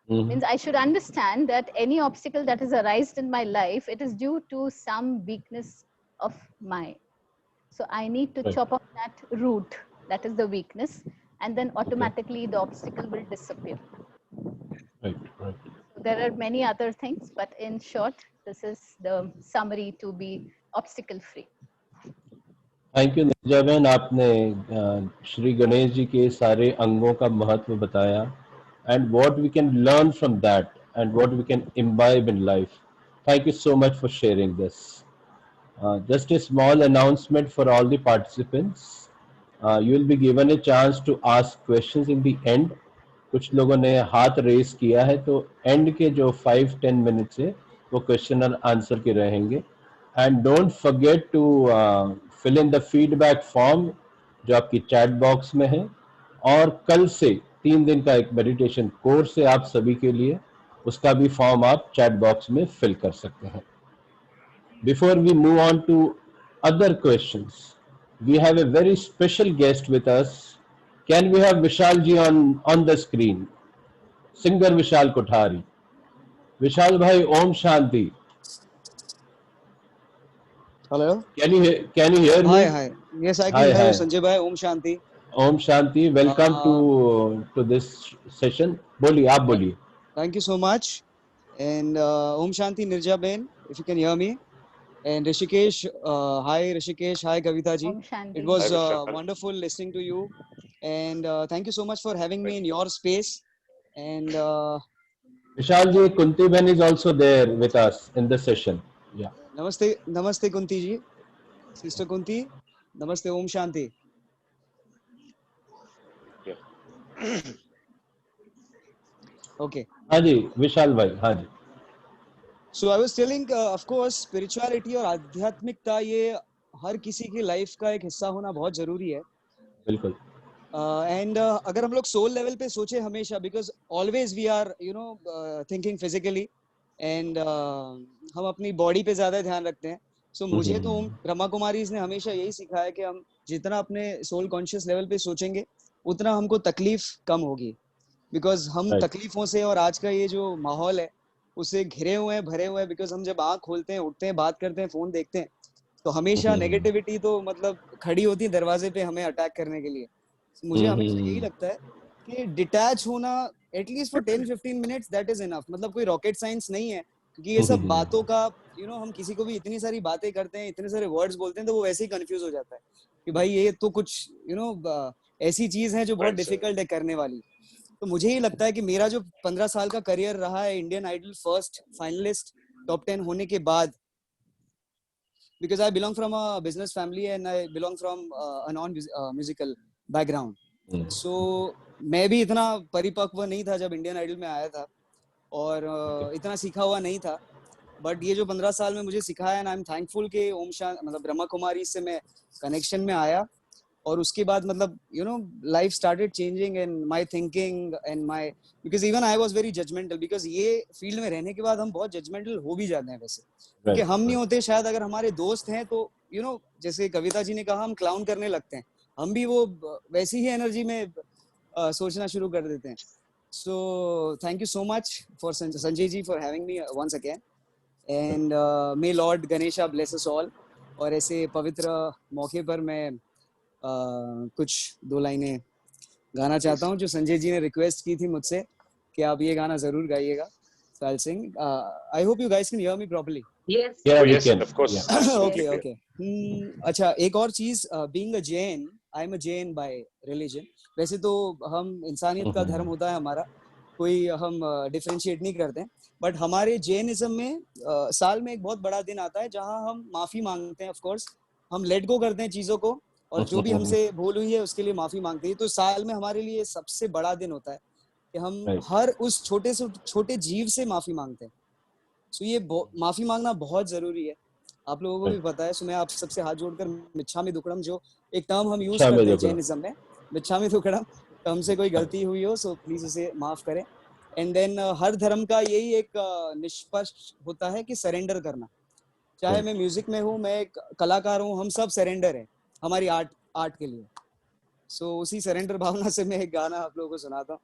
G: Means I should understand that any obstacle that has arisen in my life, it is due to some weakness of mine. So I need to
D: Right.
G: chop off that root, that is the weakness, and then automatically the obstacle will disappear.
D: Right, right.
G: So there are many other things, but in short, this is the summary to be obstacle free.
D: Thank you Neerja बहन, आपने श्री गणेश जी के सारे अंगों का महत्व बताया and what we can learn from that and what we can imbibe in life. Thank you so much for sharing this. Just a small announcement for all the participants. You will be given a chance to ask questions in the end. कुछ लोगों ने हाथ रेस किया है, तो एंड के जो 5-10 मिनट्स है वो क्वेश्चन और आंसर के रहेंगे. And don't forget to fill in the feedback form जो आपकी चैट बॉक्स में है. और कल से 3 दिन का एक मेडिटेशन कोर्स है आप सभी के लिए, उसका भी फॉर्म आप चैट बॉक्स में फिल कर सकते हैं. Before we move on to other questions, we have a very special guest with us. Can we have Vishal ji on the screen? Singer Vishal Kothari. Vishal bhai, Om Shanti.
H: Hello.
D: Can you hear me?
H: Hi. Yes, I can
D: Hi,
H: hear you,
D: hi.
H: Sanjay bhai. Om Shanti.
D: Om Shanti. Welcome to this session. बोलिए, आप बोलिए.
H: Thank you so much. And Om Shanti Nirja Ben, if you can hear me. And Rishikesh, hi Rishikesh, hi Kavita ji.
G: Om Shanti.
H: It was
F: Hi, Vishal.
H: wonderful listening to you. And thank you so much for having me in your space. And
D: Vishal ji, Kunti Ben is also there with us in the session. Yeah.
H: Namaste Kunti ji. Sister Kunti. Namaste, Om Shanti. Okay.
D: हाँ जी, विशाल भाई, हाँ जी.
H: So I was telling, of course, spirituality और आध्यात्मिकता ये हर किसी की लाइफ का एक हिस्सा होना बहुत जरूरी है.
D: बिल्कुल.
H: And अगर हम लोग सोल लेवल पे सोचे हमेशा, because always we are thinking physically and हम अपनी बॉडी पे ज्यादा ध्यान रखते हैं. So मुझे तो ब्रह्मा कुमारीज ने हमेशा यही सिखाया कि हम जितना अपने सोल कॉन्शियस लेवल पे सोचेंगे उतना हमको तकलीफ कम होगी. बिकॉज हम तकलीफों से और आज का ये जो माहौल है उससे घिरे हुए हैं, भरे हुए हैं. बिकॉज हम जब आँख खोलते हैं, उठते हैं, बात करते हैं, फोन देखते हैं, तो हमेशा नेगेटिविटी तो मतलब खड़ी होती है दरवाजे पे हमें अटैक करने के लिए. मुझे हमेशा यही लगता है कि डिटैच होना at least for 10-15 minutes that is enough. मतलब कोई रॉकेट साइंस नहीं है, क्योंकि ये सब बातों का हम किसी को भी इतनी सारी बातें करते हैं, इतने सारे वर्ड्स बोलते हैं, तो वो वैसे ही कंफ्यूज हो जाता है कि भाई ये तो कुछ ऐसी चीज है जो बहुत डिफिकल्ट है करने वाली. तो मुझे ही लगता है कि मेरा जो 15 साल का करियर रहा है Indian Idol first finalist top 10 होने के बाद, because I belong from a business family and I belong from a non musical background. So मैं भी इतना परिपक्व नहीं था जब इंडियन आइडल में आया था और इतना सीखा हुआ नहीं था. बट ये जो 15 साल में मुझे सिखाया है, आई एम थैंकफुल कि ओम शांति मतलब ब्रह्मा कुमारी से मैं कनेक्शन में आया. और उसके बाद मतलब life started changing and my thinking and my, because even I was very judgmental. Because ये फील्ड में रहने के बाद हम बहुत जजमेंटल हो भी जाते हैं वैसे, क्योंकि हम नहीं होते शायद. अगर हमारे दोस्त हैं तो जैसे कविता जी ने कहा, हम क्लाउन करने लगते हैं, हम भी वो वैसी ही एनर्जी में सोचना शुरू कर देते हैं. So thank you so much for Sanjay ji for having me once again. And may Lord Ganesha bless us all. और ऐसे पवित्र मौके पर मैं कुछ 2 लाइनें गाना चाहता हूँ जो संजय जी ने रिक्वेस्ट की थी मुझसे कि आप ये गाना जरूर गाइएगा. So I'll sing. I hope you guys can hear me properly.
E: Yes.
D: Yeah, we
F: yes,
D: can.
F: of course.
H: Okay, okay. अच्छा, एक और चीज, being a Jain, I'm a Jain by religion. वैसे तो हम इंसानियत का धर्म होता है हमारा, कोई हम डिफरेंशिएट नहीं करते हैं. बट हमारे जैनिज्म में साल में एक बहुत बड़ा दिन आता है जहाँ हम माफी मांगते हैं. ऑफ कोर्स हम लेट गो करते हैं चीजों को, और जो भी हमसे भूल हुई है उसके लिए माफी मांगते हैं. तो साल में हमारे लिए सबसे बड़ा दिन होता है कि हम हर उस छोटे से छोटे जीव से माफी मांगते हैं. सो ये माफी मांगना बहुत जरूरी है. आप लोगों को भी पता है. सो मैं आप सबसे हाथ जोड़कर मिच्छामी दुक्कडम, जो एक टर्म हम यूज करते हैं जैनिज्म में, मिच्छामी दुक्कडम, हमसे कोई गलती हुई हो सो प्लीज उसे माफ करें. एंड देन हर धर्म का यही एक निष्कर्ष होता है कि सरेंडर करना। चाहे मैं म्यूजिक में हूँ, मैं एक कलाकार हूँ, हम सब सरेंडर हैं हमारी आर्ट के लिए। सो उसी सरेंडर भावना से मैं एक गाना आप लोगों को सुनाता हूँ।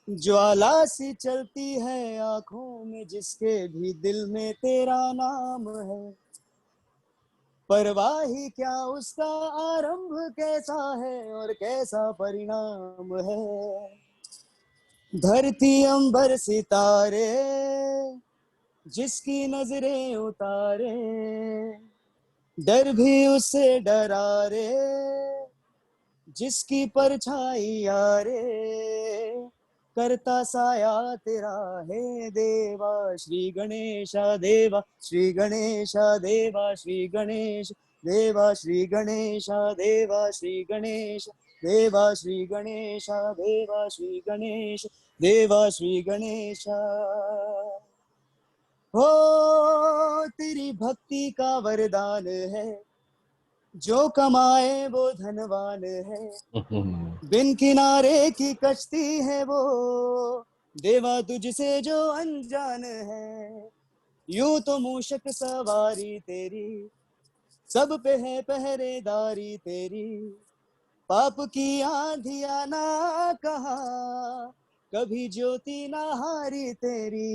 H: ज्वाला सी चलती है आंखों में जिसके भी दिल में तेरा नाम है, परवाह ही क्या उसका आरंभ कैसा है और कैसा परिणाम है। धरती अंबर सितारे जिसकी नजरें उतारे, डर भी उससे डरा रे जिसकी परछाई यारे, करता साया तेरा है देवा श्री गणेशा देवा श्री गणेशा देवा श्री गणेश देवा श्री गणेशा देवा श्री गणेश देवा श्री गणेशा देवा श्री गणेश देवा श्री गणेशा। हो तेरी भक्ति का वरदान है, जो कमाए वो धनवान है, बिन किनारे की कश्ती है वो देवा तुझसे जो अनजान है। यूं तो मूषक सवारी तेरी, सब पे है पहरेदारी तेरी, पाप की आंधियां ना कहा कभी ज्योति ना हारी तेरी।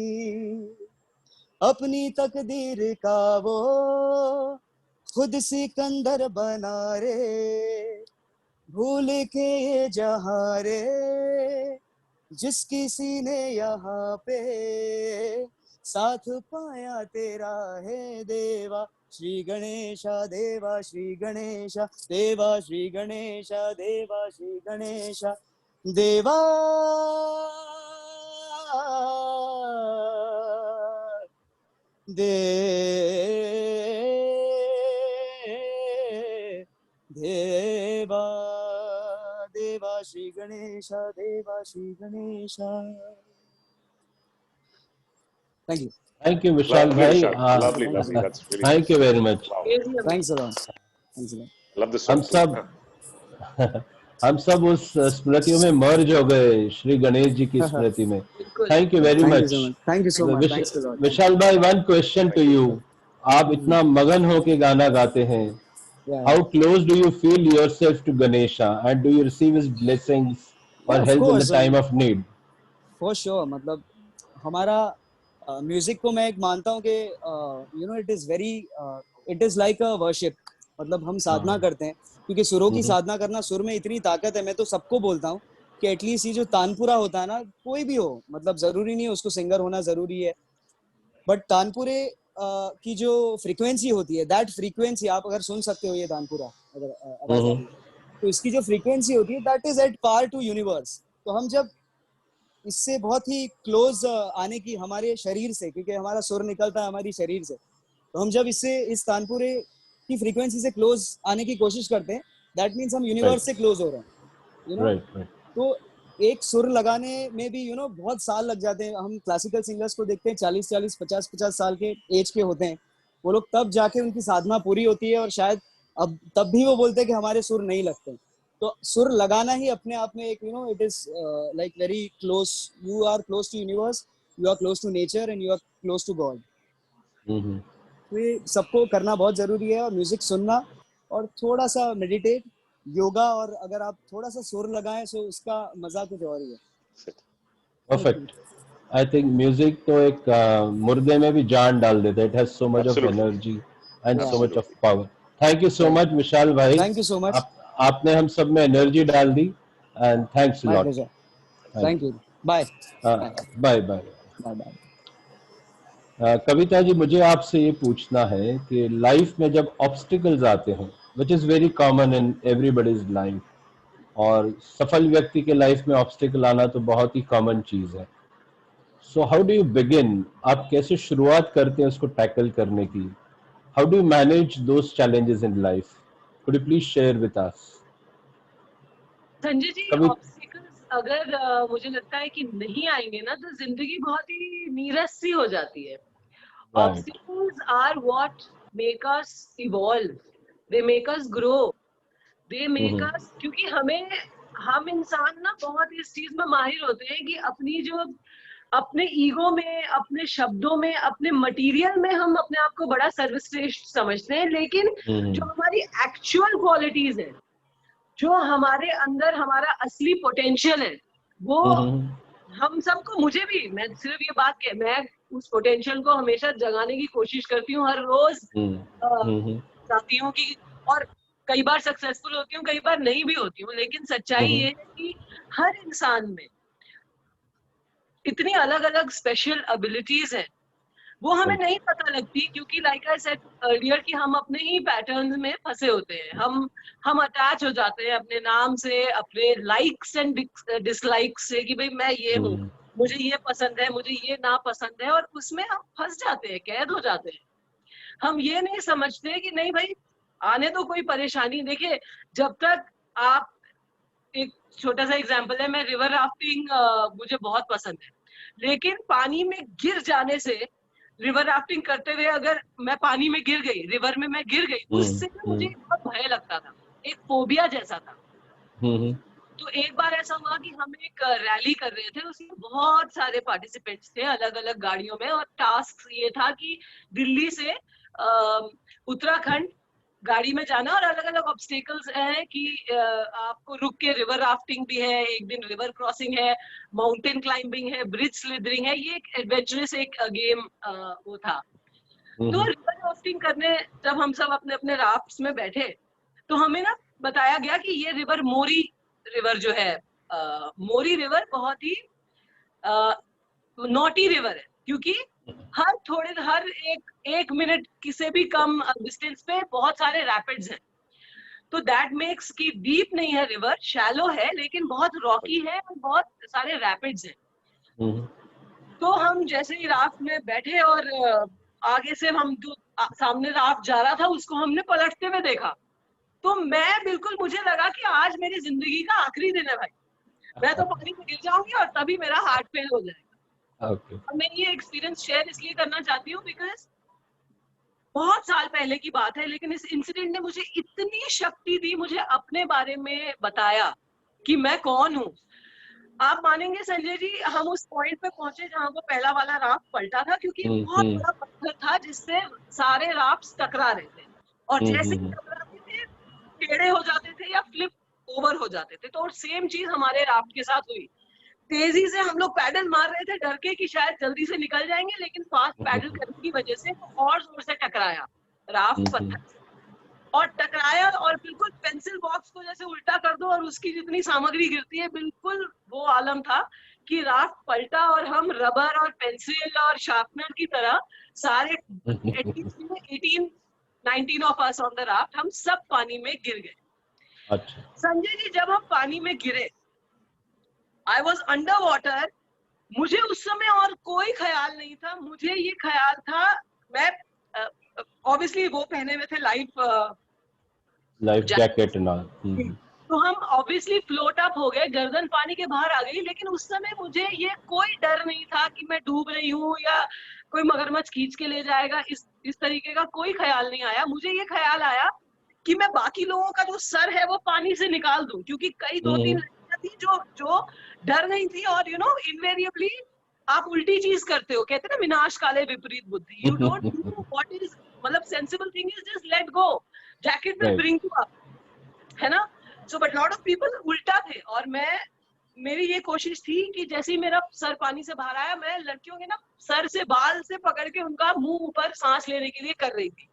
H: अपनी तकदीर का वो खुद सिकंदर बना रे, भूल के ये जहां रे जिसकी सीने यहाँ पे साथ पाया तेरा है देवा श्री गणेशा देवा श्री गणेशा देवा श्री गणेशा देवा श्री गणेशा देवा देवा देवा श्री गणेशा देवा Shri Ganesha. Thank you.
D: Thank you, Vishal
F: Lovely,
D: bhai.
F: Vishal. Lovely, lovely. That's really
D: Thank you very much.
H: Thanks a lot. Thanks a lot.
F: Love this
D: हम
F: song.
D: सब हम सब उस स्मृतियों में मर्ज हो गए श्री गणेश जी की स्मृति में। Thank you very much.
H: Thank you so much. Thanks a lot.
D: विशाल भाई, one question to you. आप इतना मगन होके गाना गाते हैं, how close do you feel yourself to Ganesha and do you receive his blessings or help in the time of need?
H: For sure. मतलब हमारा म्यूजिक को मैं एक मानता हूँ कि you know it is like a worship. मतलब हम साधना करते हैं, क्योंकि सुरों की साधना करना, सुर में इतनी ताकत है। मैं तो सबको बोलता हूँ कि एटलीस्ट ये जो तानपुरा होता है ना, कोई भी हो, मतलब जरूरी नहीं है उसको सिंगर होना जरूरी है, बट तानपुरे की जो फ्रीक्वेंसी होती है, दैट फ्रीक्वेंसी आप अगर सुन सकते हो, ये तानपुरा अगर आवाज आ रही है, तो इसकी जो फ्रीक्वेंसी होती है that is at par to universe. तो हम जब इससे बहुत ही क्लोज आने की, हमारे शरीर से, क्योंकि हमारा सुर निकलता है हमारी शरीर से, तो हम जब इससे इस तानपुरे की फ्रीक्वेंसी से क्लोज आने की कोशिश करते हैं, दैट मीन्स हम यूनिवर्स से क्लोज हो रहे हैं, यू नो। तो एक सुर लगाने में भी यू नो बहुत साल लग जाते हैं। हम क्लासिकल सिंगर्स को देखते हैं 40-40, 50-50 साल के एज के होते हैं वो लोग, तब जाके उनकी साधना पूरी होती है, और शायद अब तब भी वो बोलते हैं कि हमारे सुर नहीं लगते। तो सुर लगाना ही अपने आप में एक, you know, it is like very close, you are close to universe, you are close to nature and you are close to God. तो ये सबको करना बहुत जरूरी है, और म्यूजिक सुनना और थोड़ा सा मेडिटेट, योगा, और अगर आप थोड़ा सा सुर लगाएं तो उसका मजा कुछ और ही है।
D: परफेक्ट। आई थिंक म्यूजिक तो एक मुर्दे में भी जान डाल देता है। It has so much of energy and so much of power. Thank you so much Vishal भाई,
H: थैंक यू सो मच,
D: आपने हम सब में एनर्जी डाल दी, and thanks a
H: my
D: lot.
H: Pleasure, thank you, bye bye
D: bye bye.
H: Bye bye.
D: Kavita ji, मुझे आपसे ये पूछना है कि लाइफ में जब ऑब्स्टिकल्स आते हैं, which is very common in everybody's life, और सफल व्यक्ति के लाइफ में ऑब्स्टिकल आना तो बहुत ही कॉमन चीज़ है, so how do you begin, आप कैसे शुरुआत करते हैं उसको टैकल करने की? How do you manage those challenges in life? Could you please share with us?
E: Sanjay ji,
D: कवि
E: ऑब्स्टिकल्स अगर मुझे लगता है कि नहीं आएंगे ना तो जिंदगी बहुत ही नीरस सी हो जाती है।
D: Right.
E: Obstacles are what make us evolve. They make us grow. They make us, क्योंकि हम इंसान ना बहुत इस चीज में माहिर होते हैं कि अपने ईगो में, अपने शब्दों में, अपने मटेरियल में हम अपने आप को बड़ा सर्वश्रेष्ठ समझते हैं, लेकिन जो हमारी एक्चुअल क्वालिटीज है, जो हमारे अंदर हमारा असली पोटेंशियल है, वो हम सबको, मुझे भी, मैं सिर्फ ये बात कह, मैं उस पोटेंशियल को हमेशा जगाने की कोशिश करती हूँ, हर रोज चाहती हूँ कि, और कई बार सक्सेसफुल होती हूँ, कई बार नहीं भी होती हूँ, लेकिन सच्चाई ये है कि हर इंसान में इतनी अलग अलग स्पेशल एबिलिटीज हैं, वो हमें नहीं पता लगती, क्योंकि लाइक आई सेड अर्लियर कि हम अपने ही पैटर्न्स में फंसे होते हैं, हम अटैच हो जाते हैं अपने नाम से, अपने लाइक्स एंड डिसलाइक्स से, कि भाई मैं ये हूँ, मुझे ये पसंद है, मुझे ये ना पसंद है, और उसमें हम फंस जाते हैं, कैद हो जाते हैं। हम ये नहीं समझते कि नहीं भाई, आने तो कोई परेशानी, देखिए जब तक आप, एक छोटा सा एग्जांपल है, मैं रिवर राफ्टिंग मुझे बहुत पसंद है, लेकिन पानी में गिर जाने से, रिवर राफ्टिंग करते हुए अगर मैं पानी में गिर गई, रिवर में मैं गिर गई, उससे मुझे बहुत भय लगता था, एक फोबिया जैसा था। तो एक बार ऐसा हुआ कि हम एक रैली कर रहे थे, उसमें बहुत सारे पार्टिसिपेंट्स थे अलग अलग गाड़ियों में, और टास्क ये था कि दिल्ली से उत्तराखंड गाड़ी में जाना, और अलग अलग ऑब्स्टेकल्स हैं कि आपको रुक के, रिवर राफ्टिंग भी है, एक दिन रिवर क्रॉसिंग है, माउंटेन क्लाइंबिंग है, ब्रिज स्लिदरिंग है, ये एक एडवेंचरस एक गेम वो था। तो रिवर राफ्टिंग करने जब हम सब अपने अपने राफ्ट्स में बैठे, तो हमें ना बताया गया कि ये रिवर मोरी रिवर जो है, मोरी रिवर बहुत ही नॉटी रिवर है, क्योंकि हर एक मिनट की से भी कम डिस्टेंस पे बहुत सारे रैपिड्स हैं, तो दैट मेक्स कि डीप नहीं है रिवर, शैलो है, लेकिन बहुत रॉकी है और बहुत सारे रैपिड्स हैं। तो हम जैसे ही राफ्ट में बैठे और आगे से हम जो सामने राफ्ट जा रहा था उसको हमने पलटते हुए देखा, तो मैं बिल्कुल, मुझे लगा कि आज मेरी जिंदगी का आखिरी दिन है भाई, मैं तो पानी में गिर जाऊंगी और तभी मेरा हार्ट फेल हो जाएगा। और मैं ये एक्सपीरियंस शेयर इसलिए करना चाहती हूँ बिकॉज बहुत साल पहले की बात है, लेकिन इस इंसिडेंट ने मुझे इतनी शक्ति दी, मुझे अपने बारे में बताया कि मैं कौन हूँ। आप मानेंगे संजय जी, हम उस पॉइंट पे पहुंचे जहां वो पहला वाला राफ्ट पलटा था, क्योंकि बहुत बड़ा पत्थर था जिससे सारे राफ्ट टकरा रहे थे, और जैसे ही टकराते थे टेढ़े हो जाते थे या फ्लिप ओवर हो जाते थे। तो सेम चीज हमारे राफ्ट के साथ हुई, तेजी से हम लोग पैडल मार रहे थे डर के कि शायद जल्दी से निकल जाएंगे, लेकिन फास्ट पैडल करने की वजह से और जोर से टकराया राफ्ट पत्थर से, और टकराया, और बिल्कुल पेंसिल बॉक्स को जैसे उल्टा कर दो और उसकी जितनी सामग्री गिरती है, बिल्कुल वो आलम था कि राफ्ट पलटा, और हम रबर और पेंसिल और शार्पनर की तरह सारे 19 of us on the raft, हम सब पानी में गिर गए। अच्छा संजय जी, जब हम पानी में गिरे, आई वॉज अंडर वाटर, मुझे उस समय और कोई ख्याल नहीं था, मुझे ये ख्याल था, मैं ऑब्वियसली वो पहने हुए थे लाइफ जैकेट ना, तो हम ऑब्वियसली फ्लोट अप हो गए, गर्दन पानी के बाहर आ गई, लेकिन उस समय मुझे ये कोई डर नहीं था कि मैं डूब रही हूँ या कोई मगरमच्छ खींच के ले जाएगा, इस तरीके का कोई ख्याल नहीं आया। मुझे ये ख्याल आया कि मैं बाकी लोगों का जो सर है वो पानी से निकाल दूं, क्योंकि कई 2-3 लड़कियां थी जो डर गई थी, और यू नो इनवेरिएबली आप उल्टी चीज करते हो, कहते हैं ना विनाश काले विपरीत बुद्धि, you don't do what is, मतलब sensible thing is just let go, jacket will bring you up, है ना। So but lot of people उल्टा थे, और मेरी ये कोशिश थी कि जैसे ही मेरा सर पानी से बाहर आया, मैं लड़कियों के ना सर से, बाल से पकड़ के उनका मुंह ऊपर सांस लेने के लिए कर रही थी।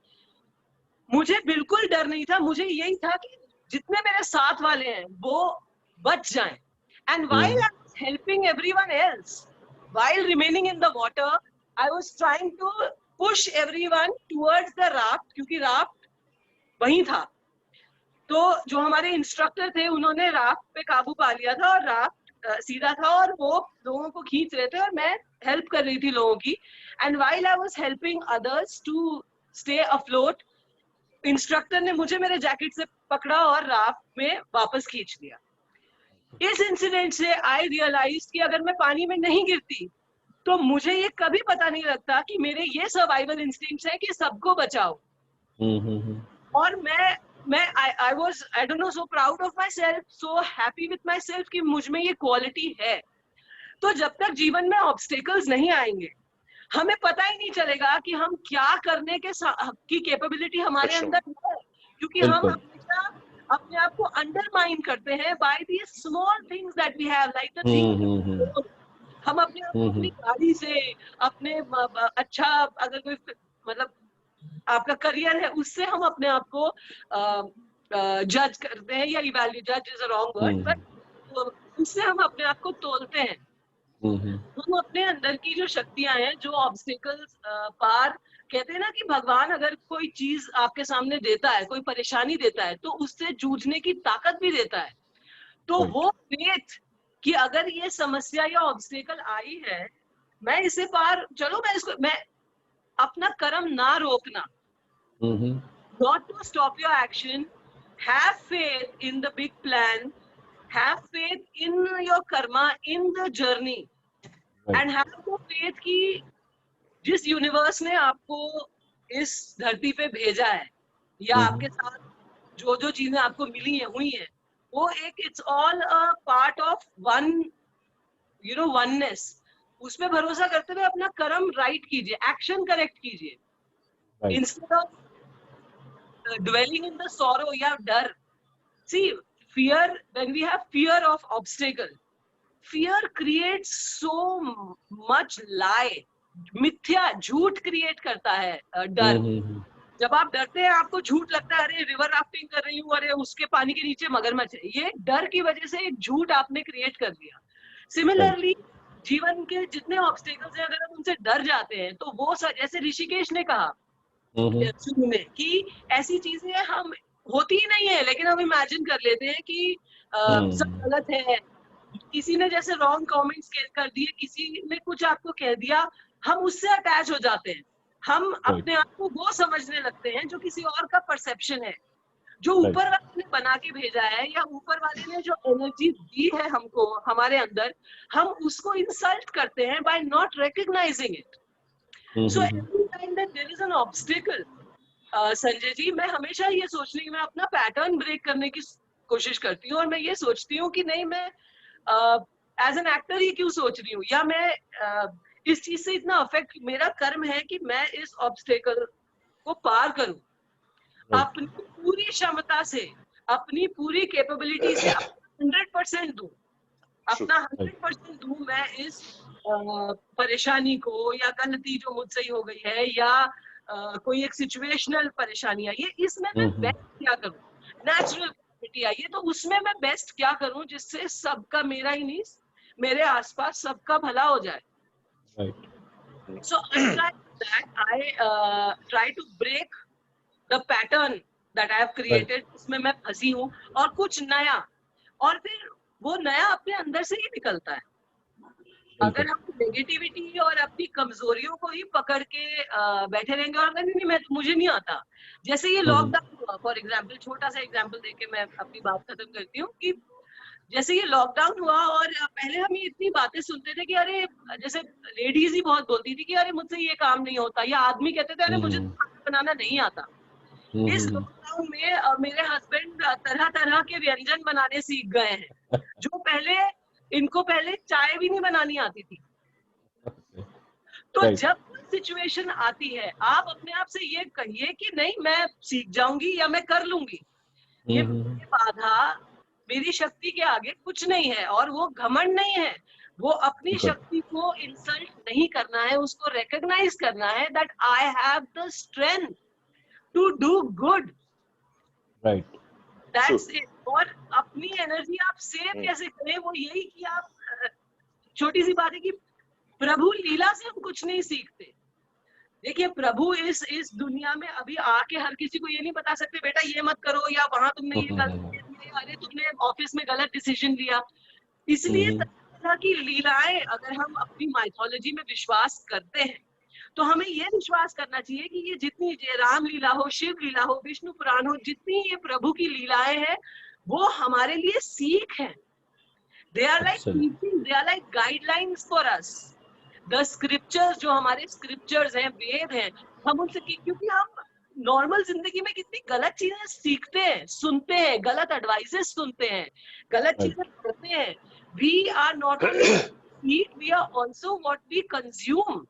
E: मुझे बिल्कुल डर नहीं था, मुझे यही था कि जितने मेरे साथ वाले हैं वो बच जाएं. And while I was helping everyone else, while remaining in the water, I was trying to push everyone towards the raft, क्योंकि राफ्ट वहीं था. तो जो हमारे इंस्ट्रक्टर थे उन्होंने राफ्ट पे काबू पा लिया था और राफ्ट सीधा था और वो लोगों को खींच रहे थे और मैं हेल्प कर रही थी लोगों की. And while I was helping others to stay afloat, instructor ने मुझे मेरे जैकेट से पकड़ा और राफ्ट में वापस खींच लिया. इस इंसिडेंट से आई रियलाइज कि अगर मैं पानी में नहीं गिरती तो मुझे ये कभी पता नहीं लगता कि मेरे ये सर्वाइवल इंस्टिंक्ट्स है कि सबको बचाओ. और मैं I was I don't know so proud of myself, so happy with myself कि मुझ में ये क्वालिटी है. तो जब तक जीवन में ऑब्स्टेकल्स नहीं आएंगे हमें पता ही नहीं चलेगा कि हम क्या करने की कैपेबिलिटी हमारे अंदर है, क्योंकि हम हमेशा अपने आप को अंडरमाइन करते हैं by these small things that we have, like the thing. हम अपने आप को अपनी गाड़ी से, अपने अच्छा अगर कोई मतलब आपका करियर है उससे हम अपने आप को जज करते हैं, या इवैल्यूएट, जज is a wrong word, but उससे हम अपने आप को तोलते हैं. हम अपने अंदर की जो शक्तियां हैं, जो ऑब्स्टिकल्स पार, कहते हैं ना कि भगवान अगर कोई चीज आपके सामने देता है, कोई परेशानी देता है, तो उससे जूझने की ताकत भी देता है. तो वो फेथ कि अगर ये समस्या या ऑब्स्टिकल आई है, मैं इसे पार, चलो मैं अपना कर्म ना रोकना, not to stop your action, have faith in the big plan, have faith in your karma, in the journey, and have the faith कि जिस यूनिवर्स ने आपको इस धरती पे भेजा है या आपके साथ जो जो चीजें आपको मिली हैं, हुई हैं, वो एक it's all a part of one, you know, oneness. उस पे भरोसा करते हुए अपना कर्म राइट कीजिए, एक्शन करेक्ट कीजिए, instead of dwelling in the sorrow या डर. See, fear, when we have fear of obstacle, fear creates so much lie, मिथ्या, झूठ क्रिएट करता है डर. जब आप डरते हैं आपको झूठ लगता है, अरे रिवर राफ्टिंग कर रही हूँ, अरे उसके पानी के नीचे मगरमच्छ है. ये डर की वजह से एक झूठ आपने क्रिएट कर दिया. सिमिलरली जीवन के जितने ऑब्स्टेकल्स हैं, अगर हम उनसे डर जाते हैं तो वो जैसे ऋषिकेश ने कहा शुरू में कि ऐसी चीजें हम होती ही नहीं है, लेकिन हम इमेजिन कर लेते हैं कि सब गलत है. किसी ने जैसे रॉन्ग कमेंट्स कर दिए, किसी ने कुछ आपको कह दिया, हम उससे अटैच हो जाते हैं. हम अपने आप को वो समझने लगते हैं जो किसी और का परसेप्शन है, जो ऊपर वाले ने बना के भेजा है, या ऊपर वाले ने जो एनर्जी दी है हमको हमारे अंदर, हम उसको इंसल्ट करते हैं by not recognising it. So every time that there is an obstacle, Sanjay ji, मैं हमेशा ये सोचने की, मैं अपना पैटर्न ब्रेक करने की कोशिश करती हूँ, और मैं ये सोचती हूँ कि नहीं, मैं एज एन एक्टर ये क्यों सोच रही हूँ, या मैं इस चीज से इतना अफेक्ट, मेरा कर्म है कि मैं इस ऑब्स्टेकल को पार करूँ अपनी पूरी क्षमता से, अपनी पूरी कैपेबिलिटी से 100% दूं, अपना 100% दूं मैं इस परेशानी को, या गलती जो मुझसे ही हो गई है, या कोई एक सिचुएशनल परेशानी आई है, इसमें मैं बेस्ट क्या करूं, नेचुरल कैपेसिटी आई है तो उसमें मैं बेस्ट क्या करूं जिससे सबका, मेरा ही नहीं, मेरे आसपास सबका भला हो जाए. So I try to break the pattern that I have created, इसमें मैं फंसी हूँ, और कुछ नया, और फिर वो नया अपने अंदर से ही निकलता है. अगर हम नेगेटिविटी और अपनी कमजोरियों को ही पकड़ के बैठे रहेंगे और नहीं मैं, मुझे नहीं आता, जैसे ये लॉकडाउन हुआ फॉर एग्जांपल, छोटा सा एग्जांपल देके मैं अपनी बात खत्म करती हूँ, कि जैसे ये लॉकडाउन हुआ और पहले हम ये इतनी बातें सुनते थे कि अरे, जैसे लेडीज ही बहुत बोलती थी कि अरे मुझसे ये काम नहीं होता, या आदमी कहते थे अरे मुझे बनाना नहीं आता. इस लॉकडाउन में मेरे हस्बैंड तरह तरह के व्यंजन बनाने सीख गए हैं, जो पहले इनको पहले चाय भी नहीं बनानी आती थी. तो जब सिचुएशन आती है, आप अपने आप से ये कहिए कि नहीं, मैं सीख जाऊंगी या मैं कर लूंगी, ये बाधा मेरी शक्ति के आगे कुछ नहीं है. और वो घमंड नहीं है, वो अपनी शक्ति को इंसल्ट नहीं करना है, उसको रिकॉग्नाइज करना है that I have the strength to do good.
D: Right.
E: That's it. और अपनी एनर्जी आप सेव कैसे करें, वो यही कि आप, छोटी सी बात है कि प्रभु लीला से हम कुछ नहीं सीखते। देखिए, प्रभु इस दुनिया में अभी आके हर किसी को ये नहीं बता सकते बेटा ये मत करो, या वहां तुमने ये गलती की, अरे तुमने ऑफिस में गलत डिसीजन लिया। इसलिए तरह की लीलाएं, अगर हम अपनी माइथोलॉजी में विश्वास करते हैं तो हमें ये विश्वास करना चाहिए कि ये जितनी राम लीला हो, शिव लीला हो, विष्णु पुराण हो, जितनी ये प्रभु की लीलाएं हैं वो हमारे लिए सीख है। They are like teaching, they are like guidelines for us. The scriptures, जो हमारे स्क्रिप्चर्स हैं, वेद हैं, हम उनसे, क्योंकि हम नॉर्मल जिंदगी में कितनी गलत चीजें सीखते हैं, सुनते हैं, गलत एडवाइसेस सुनते हैं, गलत चीजें पढ़ते हैं। We are not only eat, we are also what we consume.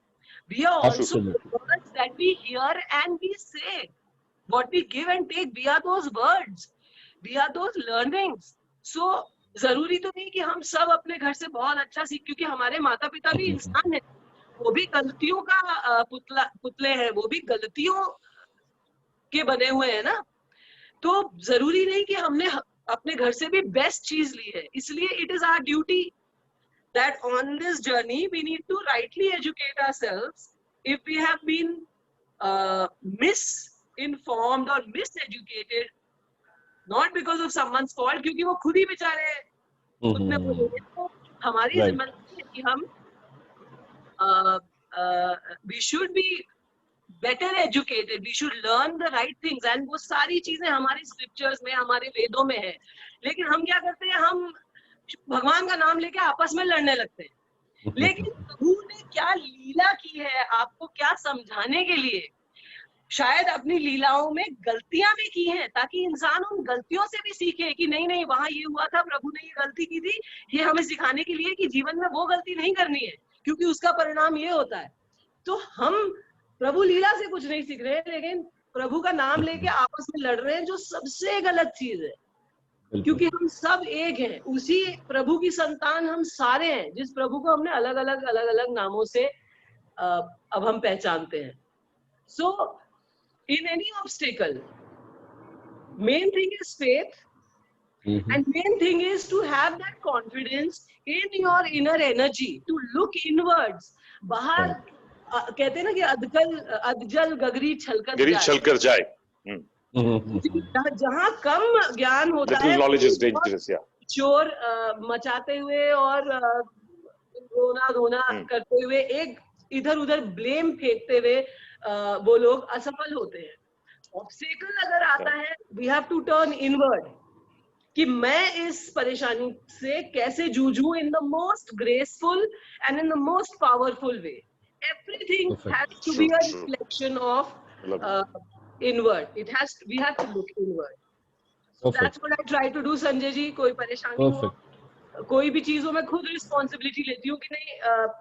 E: We are also the words that we hear and we say. What we give and take, we are those words. We are those learnings. So जरूरी तो नहीं कि हम सब अपने घर से बहुत अच्छा सीख, क्योंकि हमारे माता पिता भी इंसान हैं, वो भी गलतियों का पुतले हैं, वो भी गलतियों के बने हुए हैं ना। तो जरूरी नहीं कि हमने अपने घर से भी बेस्ट चीज ली है। इसलिए it is our duty that on this journey we need to rightly educate ourselves if we have been misinformed or miseducated, not because of someone's fault, क्योंकि वो खुद ही बेचारे उतने बोले। तो हमारी जिम्मेदारी है कि हम we should be better educated, we should learn the right things, and वो सारी चीजें हमारी स्क्रिप्चर्स में, हमारे वेदों में है। लेकिन हम क्या करते हैं, हम भगवान का नाम लेके आपस में लड़ने लगते हैं। लेकिन प्रभु ने क्या लीला की है आपको क्या समझाने के लिए। शायद अपनी लीलाओं में गलतियां भी की हैं ताकि इंसान उन गलतियों से भी सीखे कि नहीं नहीं वहां ये हुआ था, प्रभु ने ये गलती की थी, ये हमें सिखाने के लिए कि जीवन में वो गलती नहीं करनी है क्योंकि उसका परिणाम ये होता है। तो हम प्रभु लीला से कुछ नहीं सीख रहे, लेकिन प्रभु का नाम लेके आपस में लड़ रहे हैं, जो सबसे गलत चीज है, क्योंकि हम सब एक हैं, उसी प्रभु की संतान हम सारे हैं, जिस प्रभु को हमने अलग अलग नामों से अब हम पहचानते हैं। So in any obstacle, main thing is faith, and main thing is to have that confidence in your inner energy, to look inwards. बाहर कहते हैं ना कि अधजल गगरी छलकर जाए। जहाँ कम ज्ञान होता है,
F: knowledge is dangerous, yeah.
E: शोर मचाते हुए और रोना धोना करते हुए, एक इधर उधर ब्लेम फेंकते हुए वो लोग असफल होते हैं। ऑब्स्टेकल अगर आता है, we have to turn inward कि मैं इस परेशानी से कैसे जूझूं in the most graceful and in the most powerful way. Everything has to be a reflection of inward. We have to look inward. So that's what I try to do, Sanjay ji. कोई परेशानी हो, कोई भी चीजों में खुद रिस्पॉन्सिबिलिटी लेती हूँ कि नहीं,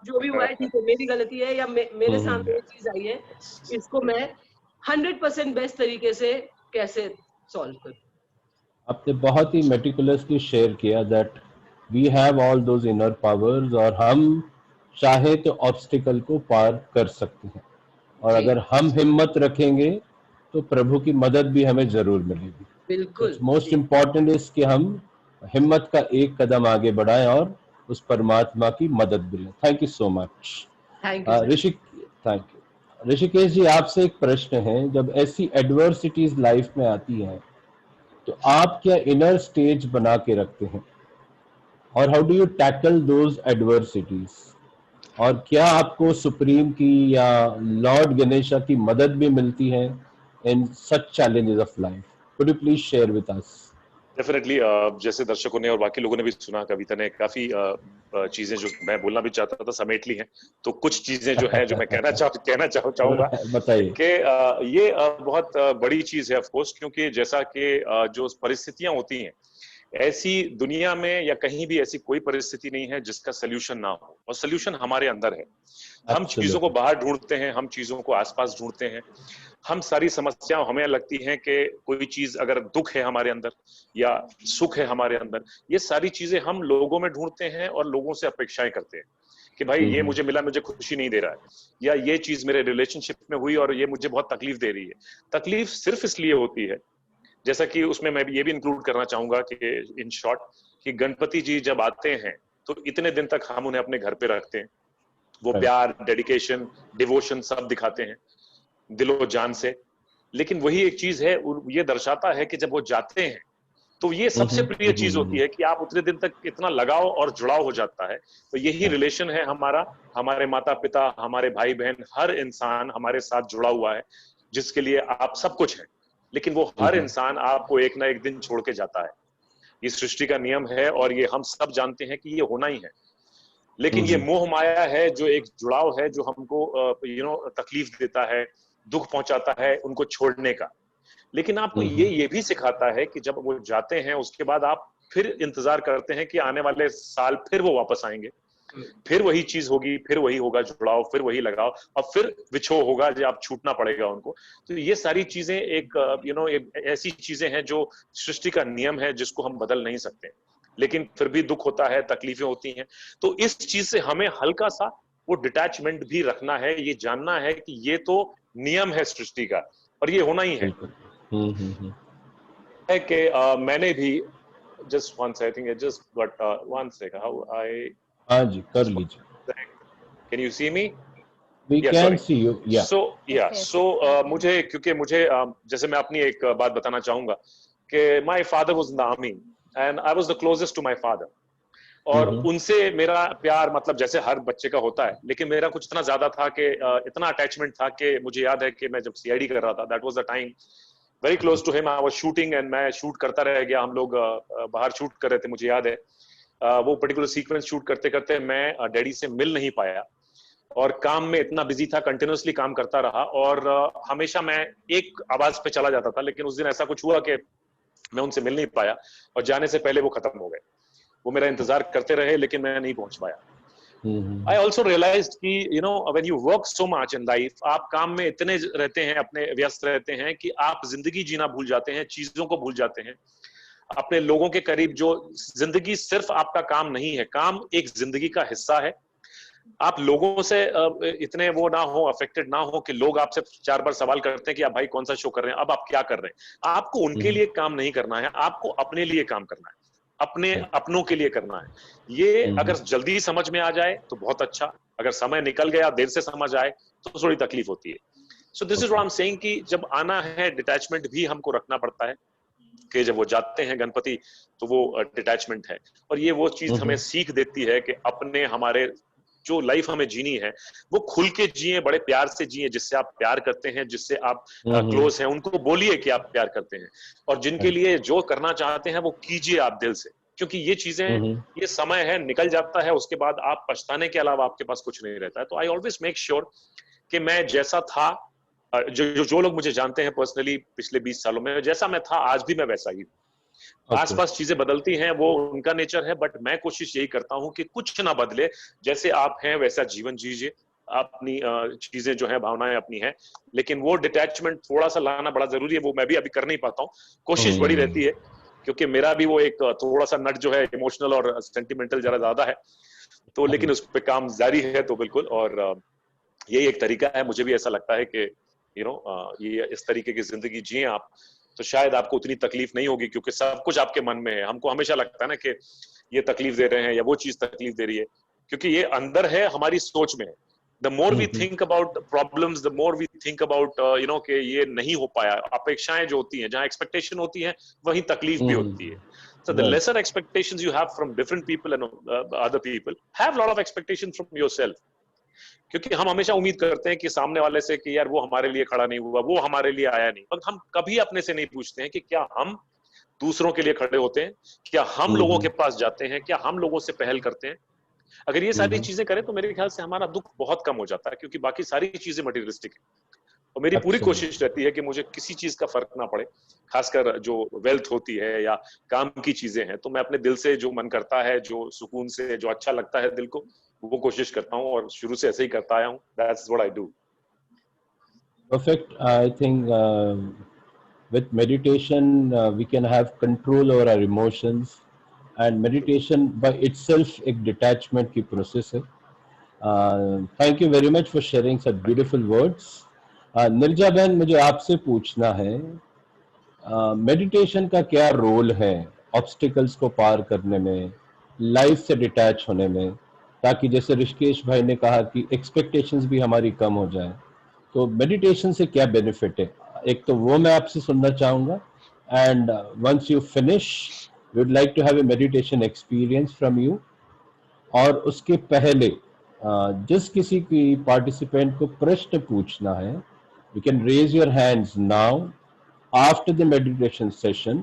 E: जो भी हुआ है ठीक है, मेरी गलती है, या मेरे सामने ये चीज आई है, इसको मैं 100% बेस्ट तरीके से कैसे सॉल्व करूँ।
D: आपने बहुत ही मेटिकुलसली शेयर किया that we have all those inner powers, और हम चाहे तो ऑब्स्टिकल को पार कर सकते हैं, और अगर हम हिम्मत रखेंगे तो प्रभु की मदद भी हमें जरूर मिलेगी।
E: बिल्कुल।
D: मोस्ट इम्पॉर्टेंट इज कि हम हिम्मत का एक कदम आगे बढ़ाएं और उस परमात्मा की मदद भी लें। Thank you so much. Thank you. Rishikesh ji, आपसे एक प्रश्न है, जब ऐसी एडवर्सिटीज लाइफ में आती हैं तो आप क्या इनर स्टेज बना के रखते हैं, और how do you tackle those adversities, और क्या आपको सुप्रीम की या लॉर्ड गणेशा की मदद भी मिलती है in such challenges of life? Could you please share with us?
F: Definitely, जैसे दर्शकों ने और बाकी लोगों ने भी सुना, कविता ने काफी चीजें जो मैं बोलना भी चाहता था समेट ली हैं। तो कुछ चीजें जो है जो मैं कहना चाहूंगा
D: बताइए
F: कि ये बहुत बड़ी चीज है ऑफ कोर्स, क्योंकि जैसा कि जो परिस्थितियां होती हैं, ऐसी दुनिया में या कहीं भी ऐसी कोई परिस्थिति नहीं है जिसका सोल्यूशन ना हो, और सोल्यूशन हमारे अंदर है। हम चीजों को बाहर ढूंढते हैं, हम चीजों को आसपास ढूंढते हैं, हम सारी समस्याएं हमें लगती हैं कि कोई चीज अगर दुख है हमारे अंदर या सुख है हमारे अंदर, ये सारी चीजें हम लोगों में ढूंढते हैं और लोगों से अपेक्षाएं करते हैं कि भाई ये मुझे मिला, मुझे खुशी नहीं दे रहा है, या ये चीज मेरे रिलेशनशिप में हुई और ये मुझे बहुत तकलीफ दे रही है। तकलीफ सिर्फ इसलिए होती है, जैसा कि उसमें मैं ये भी इंक्लूड करना चाहूंगा कि इन शॉर्ट कि गणपति जी जब आते हैं तो इतने दिन तक हम उन्हें अपने घर पे रखते हैं, वो प्यार, डेडिकेशन, डिवोशन सब दिखाते हैं दिलो जान से। लेकिन वही एक चीज है, ये दर्शाता है कि जब वो जाते हैं तो ये सबसे प्रिय चीज होती है कि आप उतने दिन तक इतना लगाव और जुड़ाव हो जाता है। तो यही रिलेशन है हमारा, हमारे माता पिता, हमारे भाई बहन, हर इंसान हमारे साथ जुड़ा हुआ है जिसके लिए आप सब कुछ है, लेकिन वो हर इंसान आपको एक ना एक दिन छोड़ के जाता है। ये सृष्टि का नियम है और ये हम सब जानते हैं कि ये होना ही है। लेकिन ये मोह माया है जो एक जुड़ाव है जो हमको तकलीफ देता है, दुख पहुंचाता है उनको छोड़ने का। लेकिन आपको ये भी सिखाता है कि जब वो जाते हैं उसके बाद आप फिर इंतजार करते हैं कि आने वाले साल फिर वो वापस आएंगे, फिर वही चीज होगी, फिर वही होगा जुड़ाव, फिर वही लगाव, और फिर विछोह होगा जो आप छूटना पड़ेगा उनको। तो ये सारी चीजें एक ऐसी चीजें हैं जो सृष्टि का नियम है जिसको हम बदल नहीं सकते, लेकिन फिर भी दुख होता है, तकलीफें होती हैं। तो इस चीज से हमें हल्का सा वो डिटैचमेंट भी रखना है, ये जानना है कि ये तो नियम है सृष्टि का और ये होना ही है। है कि मैंने भी just once, I think I just got one second. How I?
D: हाँ जी, कर लीजिए.
F: Can you see me?
D: We can see you. Yeah.
F: So yeah. So मुझे क्योंकि मुझे जैसे मैं अपनी एक बात बताना चाहूंगा कि my father was in the army and I was the closest to my father. और उनसे मेरा प्यार मतलब जैसे हर बच्चे का होता है, लेकिन मेरा कुछ इतना ज्यादा था कि इतना अटैचमेंट था कि मुझे याद है कि मैं जब CID कर रहा था, that was the time very close to him, I was shooting and मैं शूट करता रह गया। हम लोग बाहर शूट कर रहे थे, मुझे याद है वो पर्टिकुलर सीक्वेंस शूट करते करते मैं डैडी से मिल नहीं पाया और काम में इतना बिजी था, कंटिन्यूअसली काम करता रहा और हमेशा मैं एक आवाज पे चला जाता था। लेकिन उस दिन ऐसा कुछ हुआ कि मैं उनसे मिल नहीं पाया और जाने से पहले वो खत्म हो गए। वो मेरा इंतजार करते रहे लेकिन मैं नहीं पहुंच पाया। I also realized कि when you work so much in life, आप काम में इतने रहते हैं, अपने व्यस्त रहते हैं कि आप जिंदगी जीना भूल जाते हैं, चीजों को भूल जाते हैं, अपने लोगों के करीब। जो जिंदगी सिर्फ आपका काम नहीं है, काम एक जिंदगी का हिस्सा है। आप लोगों से इतने वो ना हो, अफेक्टेड ना हो कि लोग आपसे 4 बार सवाल करते हैं कि आप भाई कौन सा शो कर रहे हैं, अब आप क्या कर रहे हैं। आपको उनके लिए काम नहीं करना है, आपको अपने लिए काम करना है, अपने अपनों के लिए करना है। ये अगर जल्दी समझ में आ जाए तो बहुत अच्छा, अगर समय निकल गया, देर से समझ आए तो थोड़ी तकलीफ होती है। So this is what I am saying कि जब आना है, डिटैचमेंट भी हमको रखना पड़ता है कि जब वो जाते हैं गणपति तो वो डिटैचमेंट है। और ये वो चीज हमें सीख देती है कि अपने हमारे जो लाइफ हमें जीनी है वो खुल के जिए, बड़े प्यार से जिए। जिससे आप प्यार करते हैं, जिससे आप क्लोज हैं, उनको बोलिए कि आप प्यार करते हैं, और जिनके लिए जो करना चाहते हैं वो कीजिए आप दिल से। क्योंकि ये चीजें, ये समय है, निकल जाता है, उसके बाद आप पछताने के अलावा आपके पास कुछ नहीं रहता है। तो आई ऑलवेज मेक श्योर कि मैं जैसा था, जो लोग मुझे जानते हैं पर्सनली पिछले 20 सालों में, जैसा मैं था आज भी मैं वैसा ही हूँ। आसपास चीजें बदलती हैं, वो उनका नेचर है, बट मैं कोशिश यही करता हूं कि कुछ ना बदले, जैसे आप हैं वैसा जीवन जीजिए। अपनी चीजें जो है, भावनाएं अपनी हैं, लेकिन वो डिटैचमेंट थोड़ा सा लाना बड़ा जरूरी है। वो मैं भी अभी कर नहीं पाता हूँ, कोशिश बड़ी रहती है, क्योंकि मेरा भी वो एक थोड़ा सा नट जो है इमोशनल और सेंटिमेंटल जरा ज्यादा है। तो लेकिन उस पर काम जारी है तो बिल्कुल। और यही एक तरीका है, मुझे भी ऐसा लगता है कि ये इस तरीके की जिंदगी जिए आप, तो शायद आपको उतनी तकलीफ नहीं होगी, क्योंकि सब कुछ आपके मन में है। हमको हमेशा लगता है ना कि ये तकलीफ दे रहे हैं या वो चीज तकलीफ दे रही है, क्योंकि ये अंदर है, हमारी सोच में है। The more we think about problems, the more we think about कि ये नहीं हो पाया। अपेक्षाएं जो होती हैं, जहाँ एक्सपेक्टेशन होती है वहीं तकलीफ भी होती है। So the lesser expectations you have from different people and other people, have lot of expectations from yourself. क्योंकि हम हमेशा उम्मीद करते हैं कि सामने वाले से कि यार वो हमारे लिए खड़ा नहीं हुआ, वो हमारे लिए आया नहीं। पर हम कभी अपने से नहीं पूछते हैं कि क्या हम दूसरों के लिए खड़े होते हैं, क्या हम लोगों के पास जाते हैं, क्या हम लोगों से पहल करते हैं। अगर ये सारी चीजें करें तो मेरे ख्याल से हमारा दुख बहुत कम हो जाता है, क्योंकि बाकी सारी चीजें मटेरियलिस्टिक है। और मेरी पूरी कोशिश रहती है कि मुझे किसी चीज का फर्क ना पड़े, खासकर जो वेल्थ होती है या काम की चीजें हैं। तो मैं अपने दिल से जो मन करता है, जो सुकून से, जो अच्छा लगता है दिल को, वो कोशिश करता हूँ, और शुरू से ऐसे ही करता आया हूँ। That's what I do.
D: Perfect. I think with meditation we can have control over our emotions, and meditation by itself एक detachment की process है। Thank you very much for sharing such beautiful words. Nirja बहन, मुझे आपसे पूछना है, मेडिटेशन का क्या रोल है ऑब्स्टिकल्स को पार करने में, लाइफ से डिटैच होने में, ताकि जैसे ऋषिकेश भाई ने कहा कि एक्सपेक्टेशंस भी हमारी कम हो जाए, तो मेडिटेशन से क्या बेनिफिट है? एक तो वो मैं आपसे सुनना चाहूँगा, and once you finish we would like to have a meditation experience from you. और उसके पहले जिस किसी की पार्टिसिपेंट को प्रश्न पूछना है, you can raise your hands now. After the meditation session,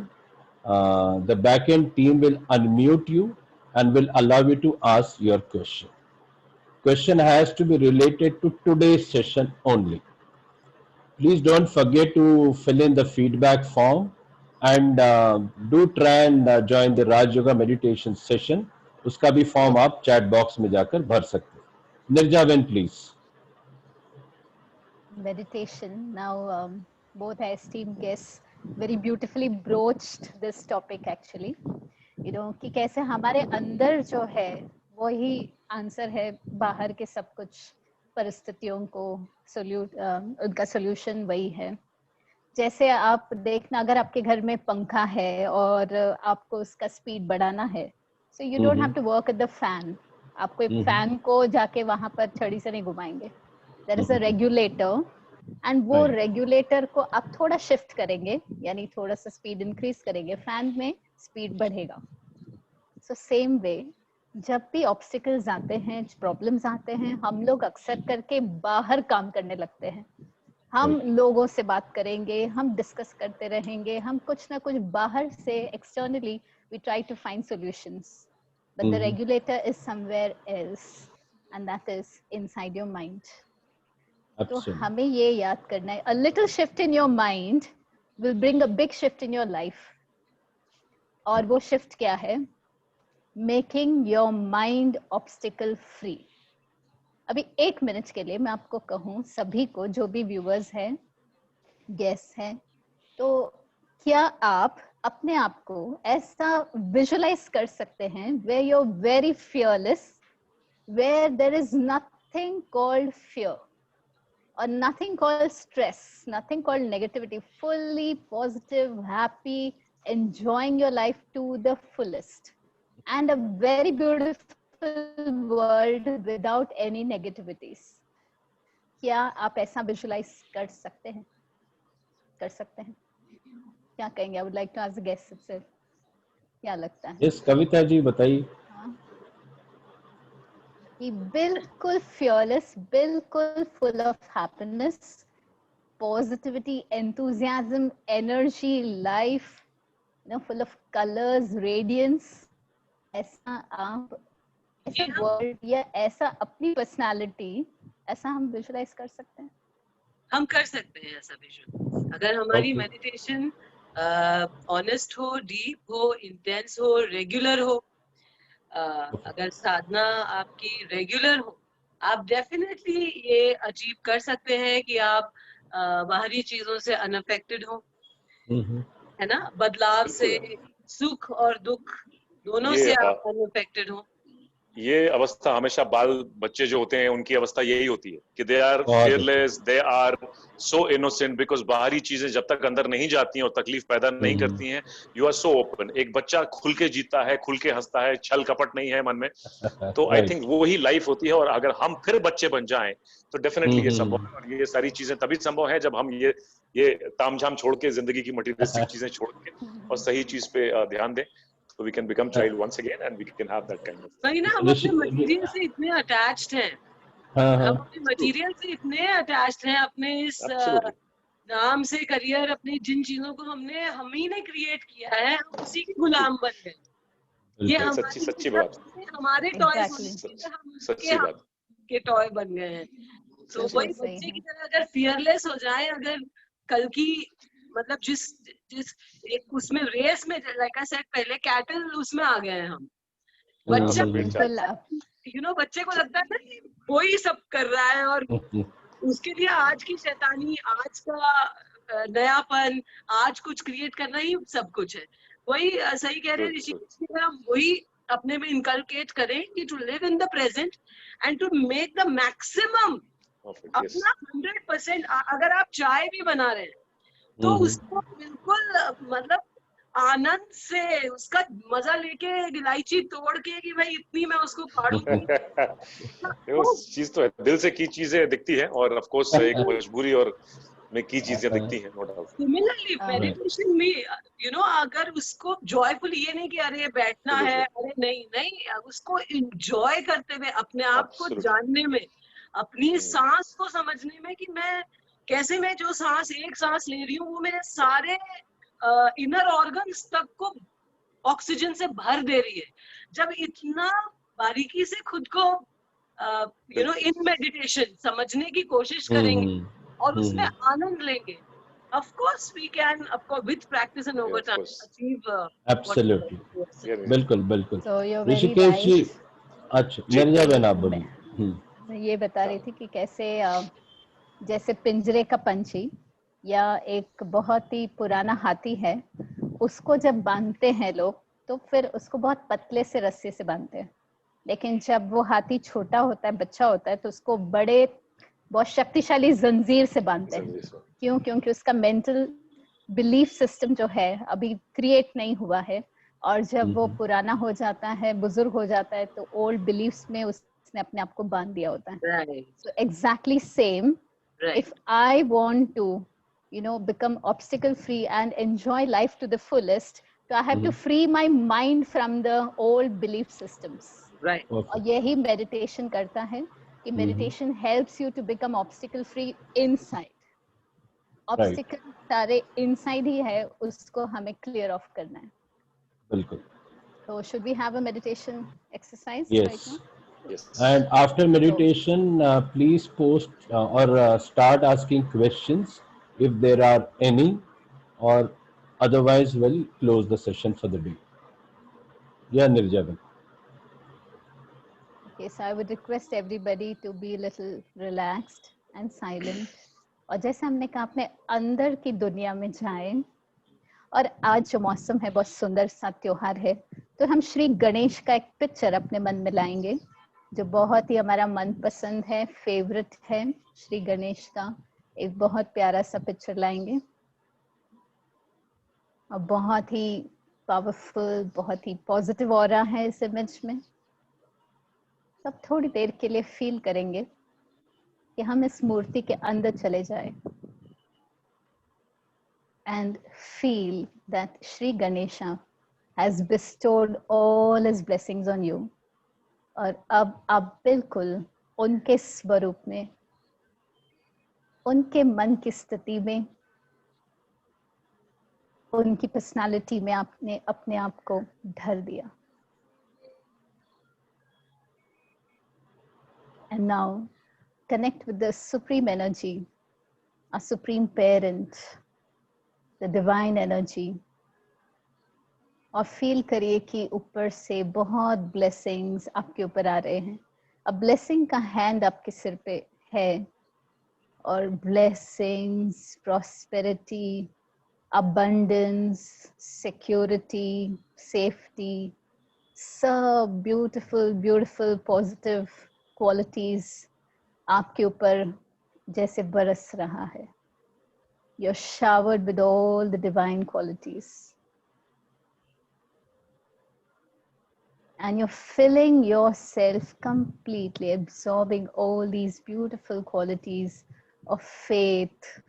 D: the backend team will unmute you and will allow you to ask your question. Question has to be related to today's session only. Please don't forget to fill in the feedback form, and do try and join the Raj Yoga meditation session. उसका भी फॉर्म आप चैट बॉक्स में जाकर भर सकते हैं। Nirja Ben please.
G: Meditation. Now, both our esteemed guests very beautifully broached this topic actually. You know, कि कैसे हमारे अंदर जो है वही आंसर है, बाहर के सब कुछ परिस्थितियों को उनका सोल्यूशन वही है। जैसे आप देखना, अगर आपके घर में पंखा है और आपको उसका स्पीड बढ़ाना है, so you don't have to work at the fan. आप कोई फैन को जाके वहां पर छड़ी से नहीं घुमाएंगे। There is a regulator, and वो रेगुलेटर को आप थोड़ा शिफ्ट करेंगे, यानी थोड़ा सा स्पीड इंक्रीज करेंगे, फैन में स्पीड बढ़ेगा। सो सेम वे, जब भी ऑब्स्टिकल्स आते हैं, प्रॉब्लम्स आते हैं, हम लोग अक्सर करके बाहर काम करने लगते हैं। हम लोगों से बात करेंगे, हम डिस्कस करते रहेंगे, हम कुछ ना कुछ बाहर से externally we try to find solutions, but the regulator is somewhere else, and that is inside your mind. तो हमें ये याद करना है, a little shift in your mind will bring a big shift in your life. और वो shift क्या है? Making your mind obstacle free. अभी 1 मिनट के लिए मैं आपको कहूँ, सभी को, जो भी व्यूअर्स हैं, गेस्ट हैं, तो क्या आप अपने आप को ऐसा विजुअलाइज कर सकते हैं where you're very fearless, where there is nothing called fear or nothing called stress, nothing called negativity, fully positive, happy, enjoying your life to the fullest, and a very beautiful world without any negativities. क्या आप ऐसा विजुलाइज कर सकते हैं? कर सकते हैं? क्या कहेंगे? I would like to ask the guests itself. क्या लगता है?
D: Yes, कविता जी बताइए।
G: कि बिल्कुल fearless, बिल्कुल full of happiness, positivity, enthusiasm, energy, life, you know, full of colors, radiance. ऐसा आप, ऐसा वर्ल्ड या ऐसा अपनी पर्सनालिटी, ऐसा हम विजुलाइज कर सकते हैं?
E: हम कर सकते हैं ऐसा विजुअल, अगर हमारी मेडिटेशन ऑनेस्ट हो, डीप हो, इंटेंस हो, रेगुलर हो। अगर साधना आपकी रेगुलर हो, आप डेफिनेटली ये अचीव कर सकते हैं कि आप बाहरी चीजों से अनअफेक्टेड हो, है ना, बदलाव से, सुख और दुख दोनों से आप अनअफेक्टेड हो।
F: ये अवस्था हमेशा बाल बच्चे जो होते हैं उनकी अवस्था यही होती है कि they are fearless, they are so innocent, because बाहरी चीजें जब तक अंदर नहीं जाती हैं और तकलीफ पैदा नहीं करती हैं, यू आर सो ओपन। एक बच्चा खुल के जीता है, खुल के हंसता है, छल कपट नहीं है मन में, तो आई थिंक वो ही लाइफ होती है। और अगर हम फिर बच्चे बन जाएं तो डेफिनेटली ये संभव है। और ये सारी चीजें तभी संभव है जब हम ये तामझाम छोड़ के, जिंदगी की मटीरियलिस्टिक चीजें छोड़ के और सही चीज पे ध्यान दें, so we can become child once again and we can have that kind of.
E: वही ना, हम अपने मटेरियल से इतने अटैच्ड हैं, हम अपने मटेरियल से इतने अटैच्ड हैं, अपने इस नाम से, करियर, अपने जिन चीजों को हम ही ने क्रिएट किया है, हम उसी के गुलाम बन गए। ये हमारी
F: सच्ची बात,
E: हमारे टॉय के टॉय बन गए हैं। तो वही बच्चे की तरह अगर फियरलेस हो जाए, अगर कल की मतलब जिस एक उसमें रेस में, लाइक आई सेड पहले, कैटल उसमें आ गए हैं हम। बच्चा, यू नो, बच्चे को लगता है ना कि वही सब कर रहा है, और उसके लिए आज की शैतानी, आज का नयापन, आज कुछ क्रिएट करना ही सब कुछ है। वही सही कह रहे हैं ऋषि, वही अपने में इनकलकेट करें कि to live in the present and to make the maximum अपना 100%। अगर आप चाय भी बना रहे हैं तो उसको बिल्कुल मतलब आनंद से उसका मजा लेके इलायची तोड़ के कि भाई इतनी मैं उसको फाड़ूंगी।
F: वो चीज तो है, दिल से की चीजें दिखती है और ऑफ कोर्स एक मजबूरी और में की चीजें दिखती हैं, नो डाउट।
E: सिमिलरली मेडिटेशन में अगर उसको जॉयफुली, ये नहीं कि अरे बैठना है, अरे नहीं नहीं, उसको एंजॉय करते हुए अपने आप को जानने में, अपनी सांस को समझने में कि मैं कैसे, मैं जो सांस एक सांस ले रही हूँ वो मेरे सारे इनर ऑर्गन्स तक को ऑक्सीजन से भर दे रही है। जब इतना बारीकी से खुद को इन मेडिटेशन समझने की कोशिश करेंगे और उसमें आनंद लेंगे, of course we can, of course, with practice and over time achieve
D: Absolutely. बिल्कुल बिल्कुल।
G: So you're very
D: Rishikesh ji,
G: right.
D: अच्छा निर्जा बहन आप बोलिए।
G: मैं ये बता रही थी कि कैसे जैसे पिंजरे का पंछी या एक बहुत ही पुराना हाथी है, उसको जब बांधते हैं लोग तो फिर उसको बहुत पतले से रस्सी से बांधते हैं, लेकिन जब वो हाथी छोटा होता है, बच्चा होता है, तो उसको बड़े बहुत शक्तिशाली जंजीर से बांधते हैं। क्यों? क्योंकि उसका मेंटल बिलीफ सिस्टम जो है अभी क्रिएट नहीं हुआ है, और जब वो पुराना हो जाता है, बुजुर्ग हो जाता है, तो ओल्ड बिलीफ्स में उसने अपने आप को बांध दिया होता है। So exactly same. If I want to, become obstacle free and enjoy life to the fullest, so I have to free my mind from the old belief systems.
E: Right.
G: और यही meditation करता है कि meditation helps you to become obstacle free inside. Obstacle सारे inside ही है, उसको हमें clear off करना है।
D: बिल्कुल।
G: So should we have a meditation exercise
D: Yes.
G: right now?
F: Yes.
D: And after meditation, please post or start asking questions if there are any, or otherwise we'll close the session for the day. Yeah, Nirja bhai.
G: Okay, so I would request everybody to be a little relaxed and silent. और जैसे हमने कहा, अपने अंदर की दुनिया में जाएं। और आज जो मौसम है बहुत सुंदर सा त्योहार है, तो हम श्री गणेश का एक पिक्चर अपने मन में लाएंगे जो बहुत ही हमारा मनपसंद है, फेवरेट है। श्री गणेश का एक बहुत प्यारा सा पिक्चर लाएंगे और बहुत ही पावरफुल, बहुत ही पॉजिटिव ऑरा है इस इमेज में। सब थोड़ी देर के लिए फील करेंगे कि हम इस मूर्ति के अंदर चले जाएं and feel that Shri Ganesha has bestowed all his blessings on you. और अब आप बिल्कुल उनके स्वरूप में, उनके मन की स्थिति में, उनकी पर्सनालिटी में आपने अपने आप को ढल दिया। And now connect with the supreme energy, our supreme parent, the divine energy, और फील करिए कि ऊपर से बहुत ब्लेसिंग्स आपके ऊपर आ रहे हैं। अब ब्लेसिंग का हैंड आपके सिर पे है, और blessings, prosperity, abundance, security, safety, सब beautiful, beautiful, positive qualities आपके ऊपर जैसे बरस रहा है। You're showered with all the divine qualities. And you're filling yourself completely, absorbing all these beautiful qualities of faith,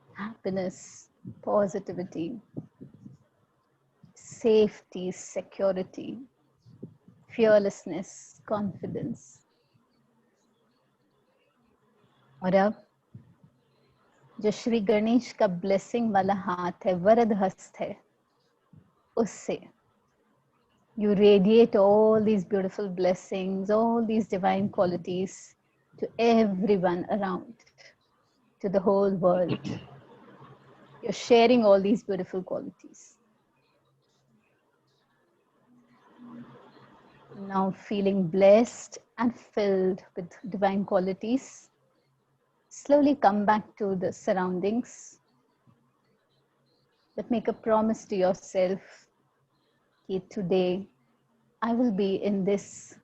G: happiness, positivity, safety, security, fearlessness, confidence. और अब जो श्री गणेश का ब्लेसिंग वाला हाथ है, वरद हस्त है, उससे you radiate all these beautiful blessings, all these divine qualities to everyone around, to the whole world. You're sharing all these beautiful qualities. Now feeling blessed and filled with divine qualities, slowly come back to the surroundings, but make a promise to yourself that today I will be in this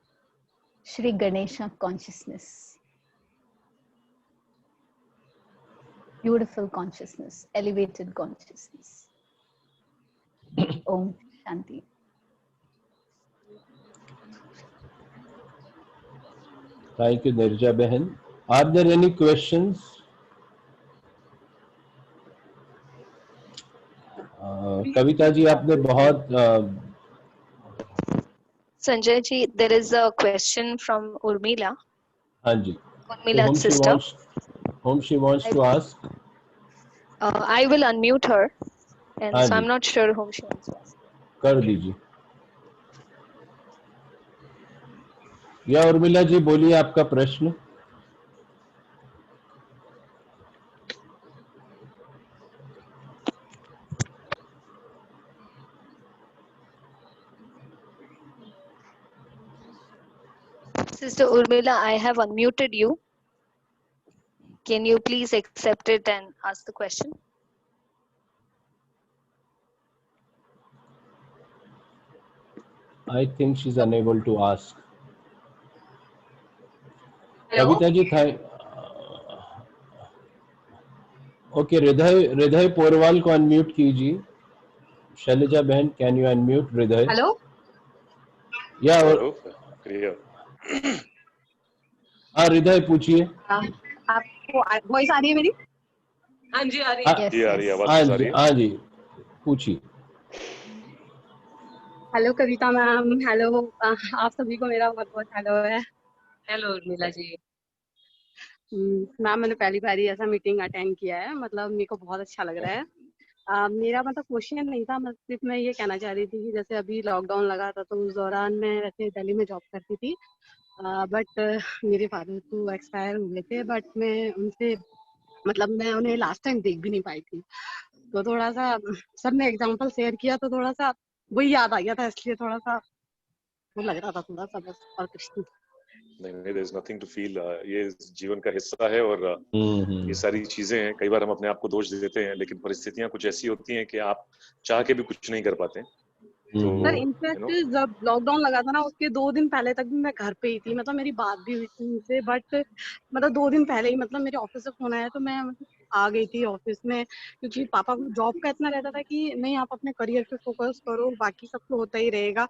G: Shri Ganesha consciousness. Beautiful consciousness, elevated consciousness. Om Shanti.
D: Thank you, Nirja Behan. Are there any questions? Kavita ji आपने बहुत
I: Sanjay ji, there is a question from Urmila.
D: हाँ जी.
I: Urmila's sister.
D: Whom she wants to ask?
I: I will unmute her, and
D: हाँ
I: so I'm
D: ji.
I: not sure whom she wants to ask.
D: कर दीजिए. या उर्मिला जी बोलिए आपका प्रश्न.
I: Sister Urmila, I have unmuted you. Can you please accept it and ask the question?
D: I think she's unable to ask.
E: Hello?
D: Kavita ji था. ओके, हृदय पोरवाल को अनम्यूट कीजिए. शैलजा बहन, कैन यू अनम्यूट हृदय?
E: हेलो?
D: या
F: क्लियर.
D: हाँ, हृदय पूछिए.
J: आपको वॉइस आ रही है मेरी?
E: हाँ जी, आ रही है.
G: Yes,
F: ये आ रही है,
G: yes.
F: आवाज आ रही है.
D: हाँ जी, पूछिए.
J: हेलो कविता मैम, हेलो आप सभी को मेरा बहुत बहुत हेलो है.
E: हेलो उर्मिला जी.
J: मैम, मैंने पहली बार ही ऐसा मीटिंग अटेंड किया है, मतलब मेरे को बहुत अच्छा लग रहा है. मेरा मतलब क्वेश्चन नहीं था, मतलब सिर्फ मैं ये कहना चाह रही थी कि जैसे अभी लॉकडाउन लगा था तो उस दौरान मैं वैसे दिल्ली में जॉब करती थी, बट मेरे फादर तो एक्सपायर हुए थे, बट मैं उनसे मतलब मैं उन्हें लास्ट टाइम देख भी नहीं पाई थी. तो थोड़ा सा सर ने एग्जांपल शेयर किया तो थोड़ा सा वही याद आ गया था, इसलिए थोड़ा सा वो लग रहा था थोड़ा सा, बस और कुछ नहीं.
F: नहीं, there is nothing to feel. ये जीवन का हिस्सा है और ये सारी चीजें हैं. कई बार हम अपने आप को दोष देते हैं, लेकिन परिस्थितियां कुछ ऐसी होती हैं कि आप चाह के भी कुछ नहीं कर पाते. तो
J: सर इनफैक्ट जब लॉकडाउन लगा था ना, उसके 2 दिन पहले तक भी मैं घर पे ही थी, मतलब मेरी बात भी हुई थी उनसे, बट मतलब 2 दिन पहले ही मतलब मेरे ऑफिस से फोन आया तो मैं मतलब आ गई थी ऑफिस में, क्योंकि पापा को जॉब का इतना रहता था कि नहीं आप अपने करियर पे फोकस करो, बाकी सब तो होता ही रहेगा.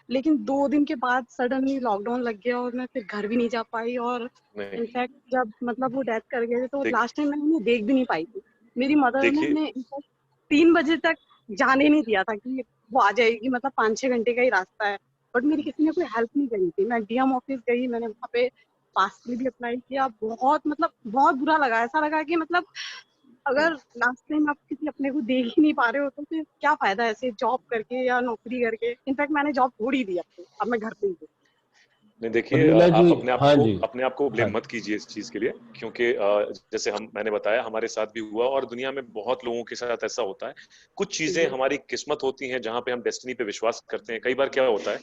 J: लेकिन 2 दिन के बाद सडनली लॉकडाउन लग गया और मैं फिर घर भी नहीं जा पाई, और इनफैक्ट जब मतलब वो डेथ कर गए थे तो लास्ट टाइम मैंने उन्हें देख भी नहीं पाई थी. मेरी मदर ने हमें 3 बजे तक जाने नहीं दिया था कि वो आ जाएगी, मतलब 5-6 घंटे का ही रास्ता है, बट मेरी किसी ने कोई हेल्प नहीं करी थी. मैं डीएम ऑफिस गई, मैंने वहाँ पे पास के लिए भी अप्लाई किया. बहुत मतलब बहुत बुरा लगा, ऐसा लगा कि मतलब अगर लास्ट टाइम आप किसी अपने को देख ही नहीं पा रहे हो तो फिर क्या फायदा ऐसे जॉब करके या नौकरी करके. इनफैक्ट मैंने जॉब छोड़ ही दी, अब मैं घर पे ही हूँ.
F: नहीं, देखिए आप अपने आप को ब्लेम मत कीजिए इस चीज के लिए, क्योंकि जैसे मैंने बताया हमारे साथ भी हुआ और दुनिया में बहुत लोगों के साथ ऐसा होता है. कुछ चीजें हमारी किस्मत होती हैं जहां पे हम डेस्टिनी पे विश्वास करते हैं. कई बार क्या होता है,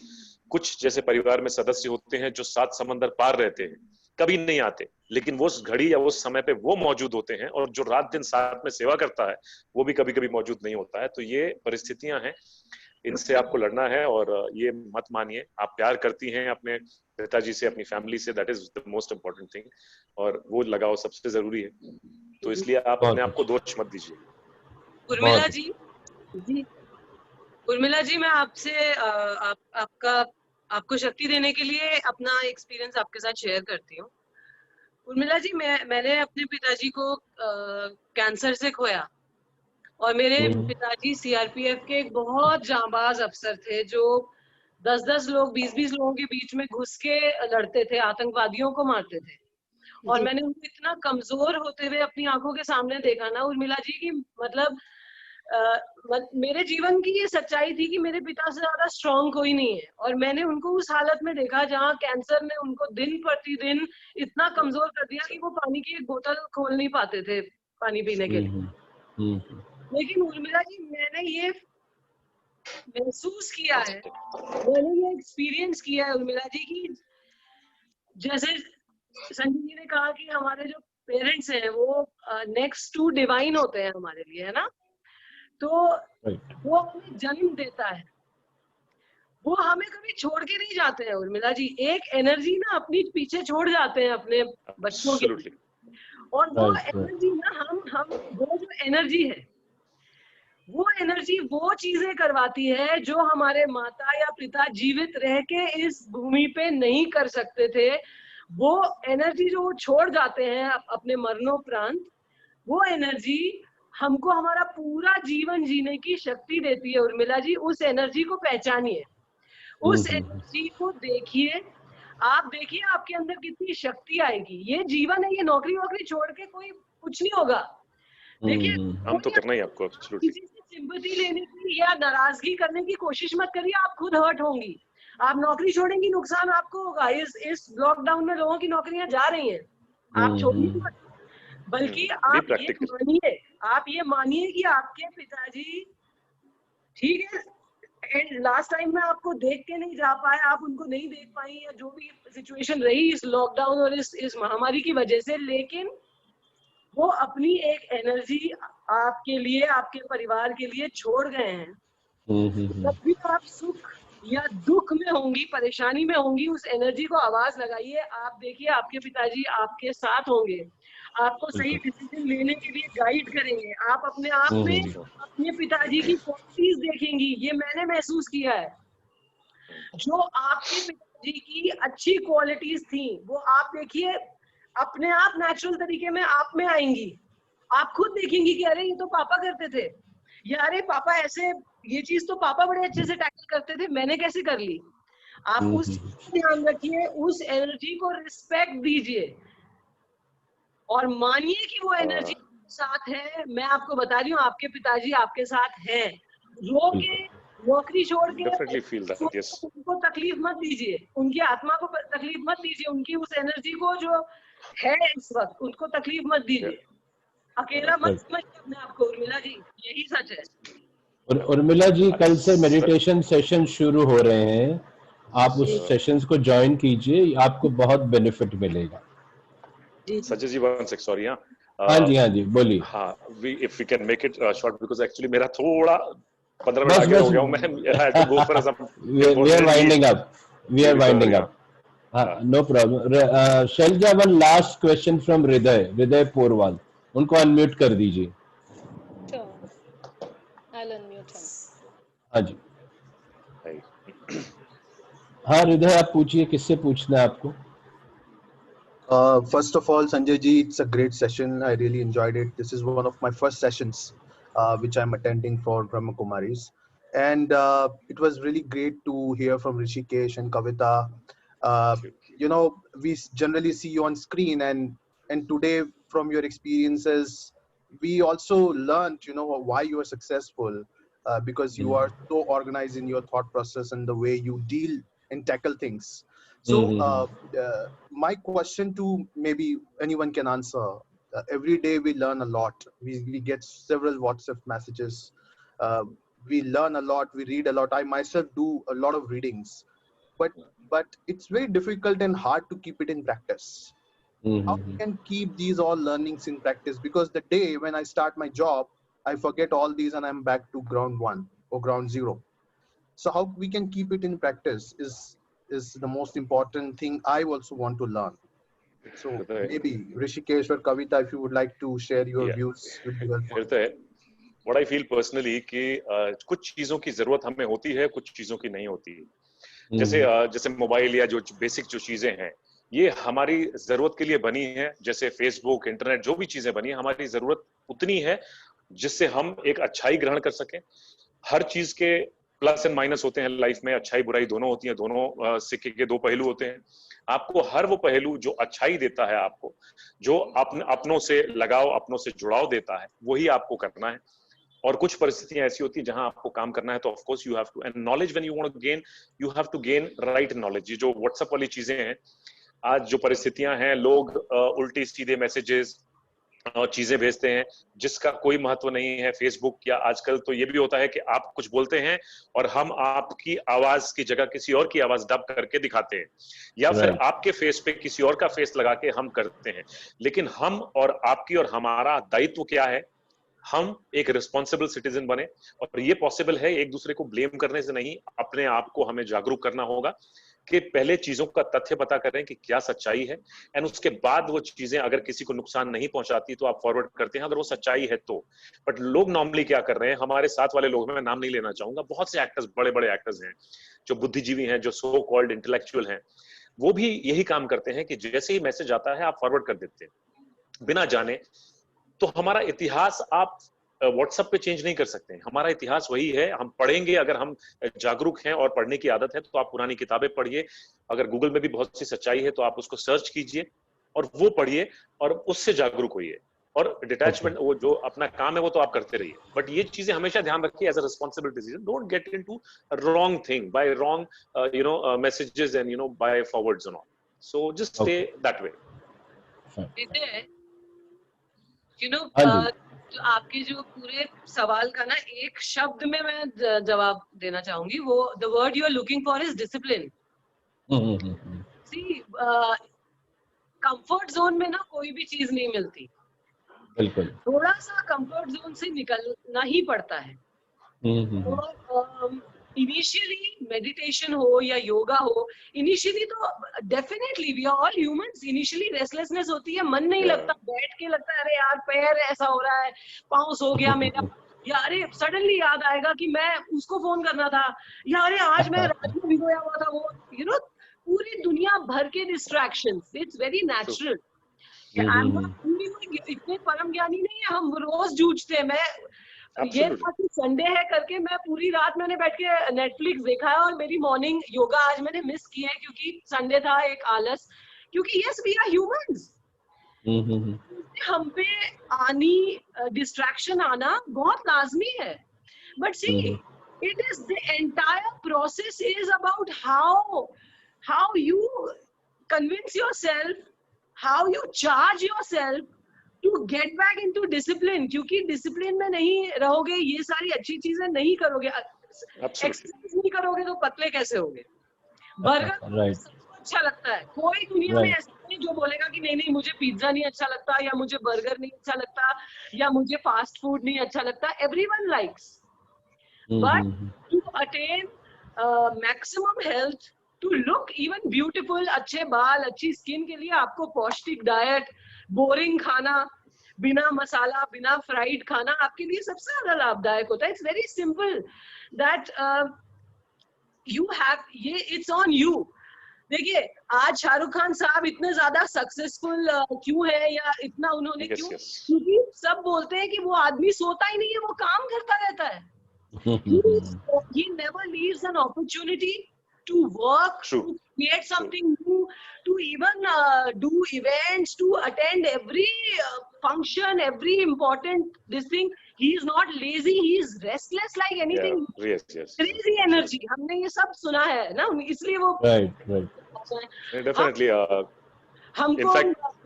F: कुछ जैसे परिवार में सदस्य होते हैं जो 7 समंदर पार रहते हैं, कभी नहीं आते, लेकिन वो उस घड़ी या उस समय पे वो मौजूद होते हैं, और जो रात दिन साथ में सेवा करता है वो भी कभी कभी मौजूद नहीं होता है. तो ये परिस्थितियां हैं, इनसे आपको लड़ना है. और ये मत मानिए, आप प्यार करती हैं अपने पिताजी से, अपनी फैमिली से, that is the most important thing, और वो लगाव सबसे जरूरी है. तो इसलिए आप अपने आप को दोष मत दीजिए.
E: उर्मिला जी, मैं आपसे आपको शक्ति देने के लिए अपना एक्सपीरियंस आपके साथ शेयर करती हूँ. उर्मिला जी, मैंने अपने पिताजी को कैंसर से खोया, और मेरे पिताजी सीआरपीएफ के एक बहुत जांबाज अफसर थे जो 10-10 लोग 20-20 लोगों के बीच में घुस के लड़ते थे, आतंकवादियों को मारते थे. और मैंने उनको इतना कमजोर होते हुए अपनी आंखों के सामने देखा ना उर्मिला जी की, मतलब मेरे जीवन की ये सच्चाई थी कि मेरे पिता से ज्यादा स्ट्रांग कोई नहीं है. और मैंने उनको उस हालत में देखा जहाँ कैंसर ने उनको दिन प्रतिदिन इतना कमजोर कर दिया कि वो पानी की एक बोतल खोल नहीं पाते थे पानी पीने के लिए. लेकिन उर्मिला जी, मैंने ये महसूस किया है, मैंने ये एक्सपीरियंस किया है उर्मिला जी की, जैसे संजय जी ने कहा कि हमारे जो पेरेंट्स हैं वो नेक्स्ट टू डिवाइन होते हैं हमारे लिए, है ना. तो वो हमें जन्म देता है, वो हमें कभी छोड़ के नहीं जाते हैं उर्मिला जी। एक एनर्जी ना अपनी पीछे छोड़ जाते हैं अपने बच्चों के,
F: Absolutely.
E: और वो
D: Right, right.
E: एनर्जी ना हम वो जो एनर्जी है, वो एनर्जी वो चीजें करवाती है जो हमारे माता या पिता जीवित रह के इस भूमि पे नहीं कर सकते थे। वो एनर्जी जो वो छोड़ जाते हैं अपने मरणोपरांत, वो एनर्जी हमको हमारा पूरा जीवन जीने की शक्ति देती है उर्मिला जी। उस एनर्जी को पहचानिए, उस एनर्जी को देखिए, आप देखिए आपके अंदर कितनी शक्ति आएगी। ये जीवन है, ये नौकरी वोकरी छोड़ के कोई कुछ नहीं होगा। देखिए,
F: हम तो करना ही आपको absolutely.
E: किसी से सिंपैथी लेने की या नाराजगी करने की कोशिश मत करिए, आप खुद हर्ट होंगी। आप नौकरी छोड़ेंगी, नुकसान आपको होगा। इस लॉकडाउन में लोगों की नौकरियां जा रही हैं, आप छोड़िए मत, बल्कि आप ये मानिए कि आपके पिताजी, ठीक है, लास्ट टाइम में आपको देख के नहीं जा पाए, आप उनको नहीं देख पाई, या जो भी सिचुएशन रही इस लॉकडाउन और इस महामारी की वजह से, लेकिन वो अपनी एक एनर्जी आपके लिए, आपके परिवार के लिए छोड़ गए हैं। जब भी आप सुख या दुख में होंगी, परेशानी में होंगी, उस एनर्जी को आवाज लगाइए। आप देखिए आपके पिताजी आपके साथ होंगे, आपको सही डिसीजन लेने के लिए गाइड करेंगे। आप अपने आप में अपने पिताजी की क्वालिटीज देखेंगी। ये मैंने महसूस किया है, जो आपके पिताजी की अच्छी क्वालिटीज थी वो आप देखिए अपने आप नेचुरल तरीके में आप में आएंगी। आप खुद देखेंगी कि अरे ये तो पापा करते थे, या अरे पापा ऐसे, ये चीज तो पापा बड़े अच्छे से टैकल करते थे, मैंने कैसे कर ली। आप उस ध्यान रखिए, उस एनर्जी को रिस्पेक्ट दीजिए और मानिए कि वो एनर्जी साथ है। मैं आपको बता रही हूँ, आपके पिताजी आपके साथ हैं। रो के, नौकरी छोड़ के उनको तकलीफ मत दीजिए, उनकी आत्मा को तकलीफ मत दीजिए, उनकी उस एनर्जी को जो है इस वक्त उनको तकलीफ मत दीजिए। अकेला मत समझिए अपने आप को उर्मिला जी, यही सच है।
D: उर्मिला जी, कल से मेडिटेशन सेशन शुरू हो रहे हैं, आप उस सेशंस को ज्वाइन कीजिए, आपको बहुत बेनिफिट मिलेगा।
F: Sachin ji, one sec, sorry.
D: हाँ जी बोलिए।
F: हाँ, if we can make it short, because actually मेरा थोड़ा 15 मिनट आगे हो गया हूँ मैं। I had to go for some.
D: We are winding up. No problem. Selja, one last question from हृदय पोरवाल, उनको अनम्यूट कर दीजिए।
K: I'll unmute him.
D: हाँ जी। हाँ हृदय, आप पूछिए, किससे पूछना है आपको?
L: First of all, Sanjay ji, it's a great session. I really enjoyed it. This is one of my first sessions which I'm attending for Brahma Kumaris. And it was really great to hear from Rishikesh and Kavita. You know, we generally see you on screen, and today from your experiences, we also learned, you know, why you are successful because you are so organized in your thought process and the way you deal and tackle things. So my question to maybe anyone can answer, every day we learn a lot. We get several WhatsApp messages. We learn a lot, we read a lot. I myself do a lot of readings, but it's very difficult and hard to keep it in practice. How we can keep these all learnings in practice? Because the day when I start my job, I forget all these and I'm back to ground one or ground zero. So how we can keep it in practice is the most important thing I also want to learn. So maybe Rishikesh or Kavita, if you would like to share your views, would be helpful.
F: What I feel personally कि कुछ चीजों की जरूरत हमें होती है, कुछ चीजों की नहीं होती। जैसे मोबाइल या जो बेसिक जो चीजें हैं, ये हमारी जरूरत के लिए बनी है। जैसे फेसबुक, इंटरनेट, जो भी चीजें बनी है, हमारी जरूरत उतनी है जिससे हम एक अच्छाई ग्रहण कर सकें। हर चीज के प्लस एंड माइनस होते हैं लाइफ में, अच्छाई बुराई दोनों होती है, दोनों सिक्के के दो पहलू होते हैं। आपको हर वो पहलू जो अच्छाई देता है, आपको जो अपनों से लगाव, अपनों से जुड़ाव देता है, वही आपको करना है। और कुछ परिस्थितियां ऐसी होती है जहां आपको काम करना है, तो of course you have to, and knowledge when you want to gain, you have to gain right knowledge. जो व्हाट्सएप वाली चीजें हैं, आज जो परिस्थितियां हैं, लोग उल्टी सीधे मैसेजेस चीजें भेजते हैं जिसका कोई महत्व नहीं है। फेसबुक या आजकल तो ये भी होता है कि आप कुछ बोलते हैं और हम आपकी आवाज की जगह किसी और की आवाज डब करके दिखाते हैं, या फिर आपके फेस पे किसी और का फेस लगा के हम करते हैं। लेकिन हम और आपकी और हमारा दायित्व क्या है? हम एक रिस्पॉन्सिबल सिटीजन बने, और ये पॉसिबल है एक दूसरे को ब्लेम करने से नहीं, अपने आप को हमें जागरूक करना होगा कि पहले चीजों का तथ्य पता करें कि क्या सच्चाई है, एंड उसके बाद वो चीजें अगर किसी को नुकसान नहीं पहुंचाती तो आप फॉरवर्ड करते हैं, अगर वो सच्चाई है तो। बट लोग नॉर्मली क्या कर रहे हैं, हमारे साथ वाले लोग, मैं नाम नहीं लेना चाहूंगा, बहुत से एक्टर्स, बड़े बड़े एक्टर्स हैं जो बुद्धिजीवी हैं, जो सो कॉल्ड इंटेलेक्चुअल हैं, वो भी यही काम करते हैं कि जैसे ही मैसेज आता है आप फॉरवर्ड कर देते हैं बिना जाने। तो हमारा इतिहास आप व्हाट्सएप पे चेंज नहीं कर सकते हैं, हमारा इतिहास वही है, हम पढ़ेंगे, अगर हम जागरूक हैं और पढ़ने की आदत है तो आप पुरानी किताबें पढ़िए, अगर गूगल में भी बहुत सी सच्चाई है तो आप उसको सर्च कीजिए और वो पढ़िए और उससे जागरूक होइए, और डिटैचमेंट, वो जो अपना काम है वो तो आप करते रहिए, बट ये चीजें हमेशा ध्यान रखिए as a responsible decision, don't get into wrong thing by wrong messages and by forwards and all, so just stay that way.
E: तो आपके जो पूरे सवाल का ना एक शब्द में मैं जवाब देना चाहूंगी, वो the word you are looking for is discipline. See comfort zone में ना कोई भी चीज नहीं मिलती,
D: बिल्कुल
E: थोड़ा सा कंफर्ट जोन से निकलना ही पड़ता है। और इनिशियली मेडिटेशन हो या योगा हो, इनिशियली तो definitely we are all humans, initially restlessness होती है, मन नहीं लगता, बैठ के लगता है अरे यार पैर ऐसा हो रहा है, पाँव सो गया मेरा, या अरे सडनली याद आएगा कि मैं उसको फोन करना था, या अरे आज मैं रात में भिगोया हुआ था, वो पूरी दुनिया भर के डिस्ट्रैक्शंस, इट्स वेरी नेचुरल। इतने परम ज्ञानी नहीं है, हम रोज जूझते हैं। मैं ये था कि संडे है करके मैं पूरी रात मैंने बैठ के नेटफ्लिक्स देखा है, और मेरी मॉर्निंग योगा आज मैंने मिस की है क्योंकि संडे था, एक आलस, क्योंकि यस वी आर ह्यूमंस, हम पे आनी डिस्ट्रैक्शन आना बहुत लाजमी है, but see it is the entire process is about how you convince yourself, how you charge yourself to get back into discipline, क्योंकि डिसिप्लिन में नहीं रहोगे, ये सारी अच्छी चीजें नहीं करोगे, एक्सरसाइज नहीं करोगे तो पतले कैसे होगे। बर्गर अच्छा लगता है, कोई दुनिया में ऐसा नहीं जो बोलेगा कि नहीं नहीं मुझे पिज्जा नहीं अच्छा लगता, या मुझे बर्गर नहीं अच्छा लगता, या मुझे फास्ट फूड नहीं अच्छा लगता, everyone likes, but to attain maximum health, to look even beautiful, अच्छे बाल, अच्छी स्किन के लिए आपको पौष्टिक डाइट, बोरिंग खाना, बिना मसाला, बिना फ्राइड खाना आपके लिए सबसे ज्यादा लाभदायक होता है। It's very simple that you have, ये इट्स ऑन यू। देखिए आज शाहरुख खान साहब इतने ज्यादा सक्सेसफुल क्यों है, या इतना उन्होंने क्यों, क्योंकि सब बोलते हैं कि वो आदमी सोता ही नहीं है, वो काम करता रहता है। He never leaves an opportunity to work, to create something new, to even do events, to attend every function, every important this thing. He is not lazy, he is restless like anything.
F: Yes.
E: Crazy energy. हमने ये सब सुना है ना, इसलिए वो
F: definitely
E: हमको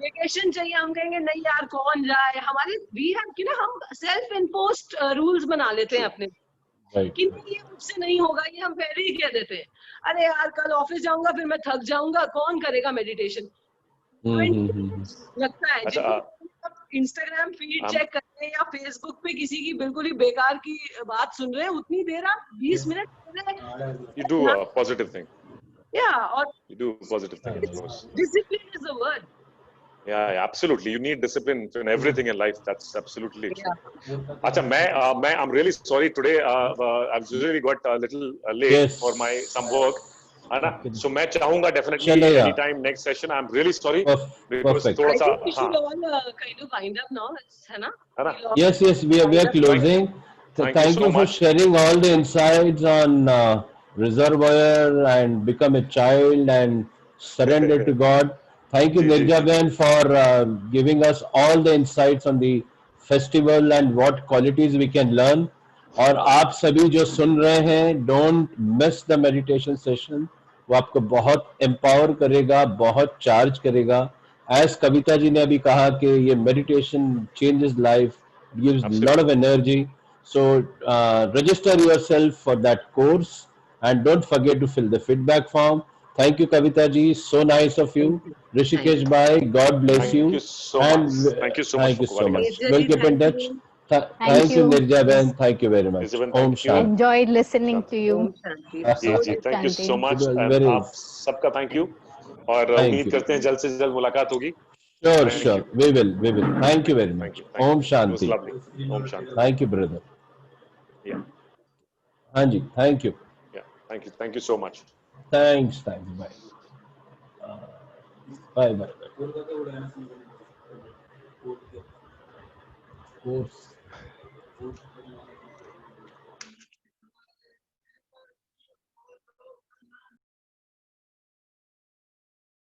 E: वेकेशन चाहिए, हम कहेंगे नहीं यार कौन जाए, हमारे वी हैव कि ना, हम सेल्फ इम्पोज्ड रूल्स बना लेते हैं अपने कि ये मुझसे नहीं होगा, ये हम पहले ही कह देते हैं, अरे यार कल ऑफिस जाऊंगा फिर मैं थक जाऊंगा, कौन करेगा मेडिटेशन। लगता है इंस्टाग्राम फीड चेक कर रहे हैं या फेसबुक पे किसी की बिल्कुल ही बेकार की बात सुन रहे हैं, उतनी देर आप 20 minute
F: you do a positive thing.
E: Yeah, or
F: you do positive thing, of course.
E: Discipline is the word.
F: Yeah, absolutely. You need discipline in everything in life. That's absolutely true. Acha, I'm really sorry today. I've usually got a little late for my some work. So मैं चाहूँगा definitely anytime next session. I'm really sorry because थोड़ा सा
E: we should all kind of wind up now, है ना?
D: Yes, we are closing. Thank you for sharing all the insights on reservoir and become a child and surrender to God. Thank you, Nirja Ben, for giving us all the insights on the festival and what qualities we can learn. और आप सभी जो सुन रहे हैं, don't miss the meditation session. वो आपको बहुत empower करेगा, बहुत charge करेगा. As कविता जी ने अभी कहा कि ये meditation changes life, gives a lot of energy. So register yourself for that course and don't forget to fill the feedback form. Thank you, Kavita ji. So nice of you. Rishikesh bhai, God bless you.
F: Thank you so much. Thank you so much.
D: We'll keep in touch. Thank you, Nirja Ben. Thank you very much.
F: Nirja Ben,
D: Om
F: thank you.
D: Shanti.
G: Enjoyed listening to you.
E: Om Shanti.
F: Ji ji, thank you
G: Shanti.
F: so much
D: It was
F: and
D: very
F: आप सबका thank you और
D: Thank
F: उम्मीद
D: you.
F: करते हैं जल्द से जल्द मुलाकात होगी.
D: Sure,
F: Thank
D: sure.
F: you.
D: We will. Thank you very
F: Thank
D: much.
F: you. Thank
D: Om
F: you. It was
D: Shanti.
F: lovely. Om Shanti.
D: Thank you, brother.
F: Yeah.
D: Hanji, thank you.
F: Yeah. Thank you. Thank you so much.
D: Thanks. Bye. Bye. Course.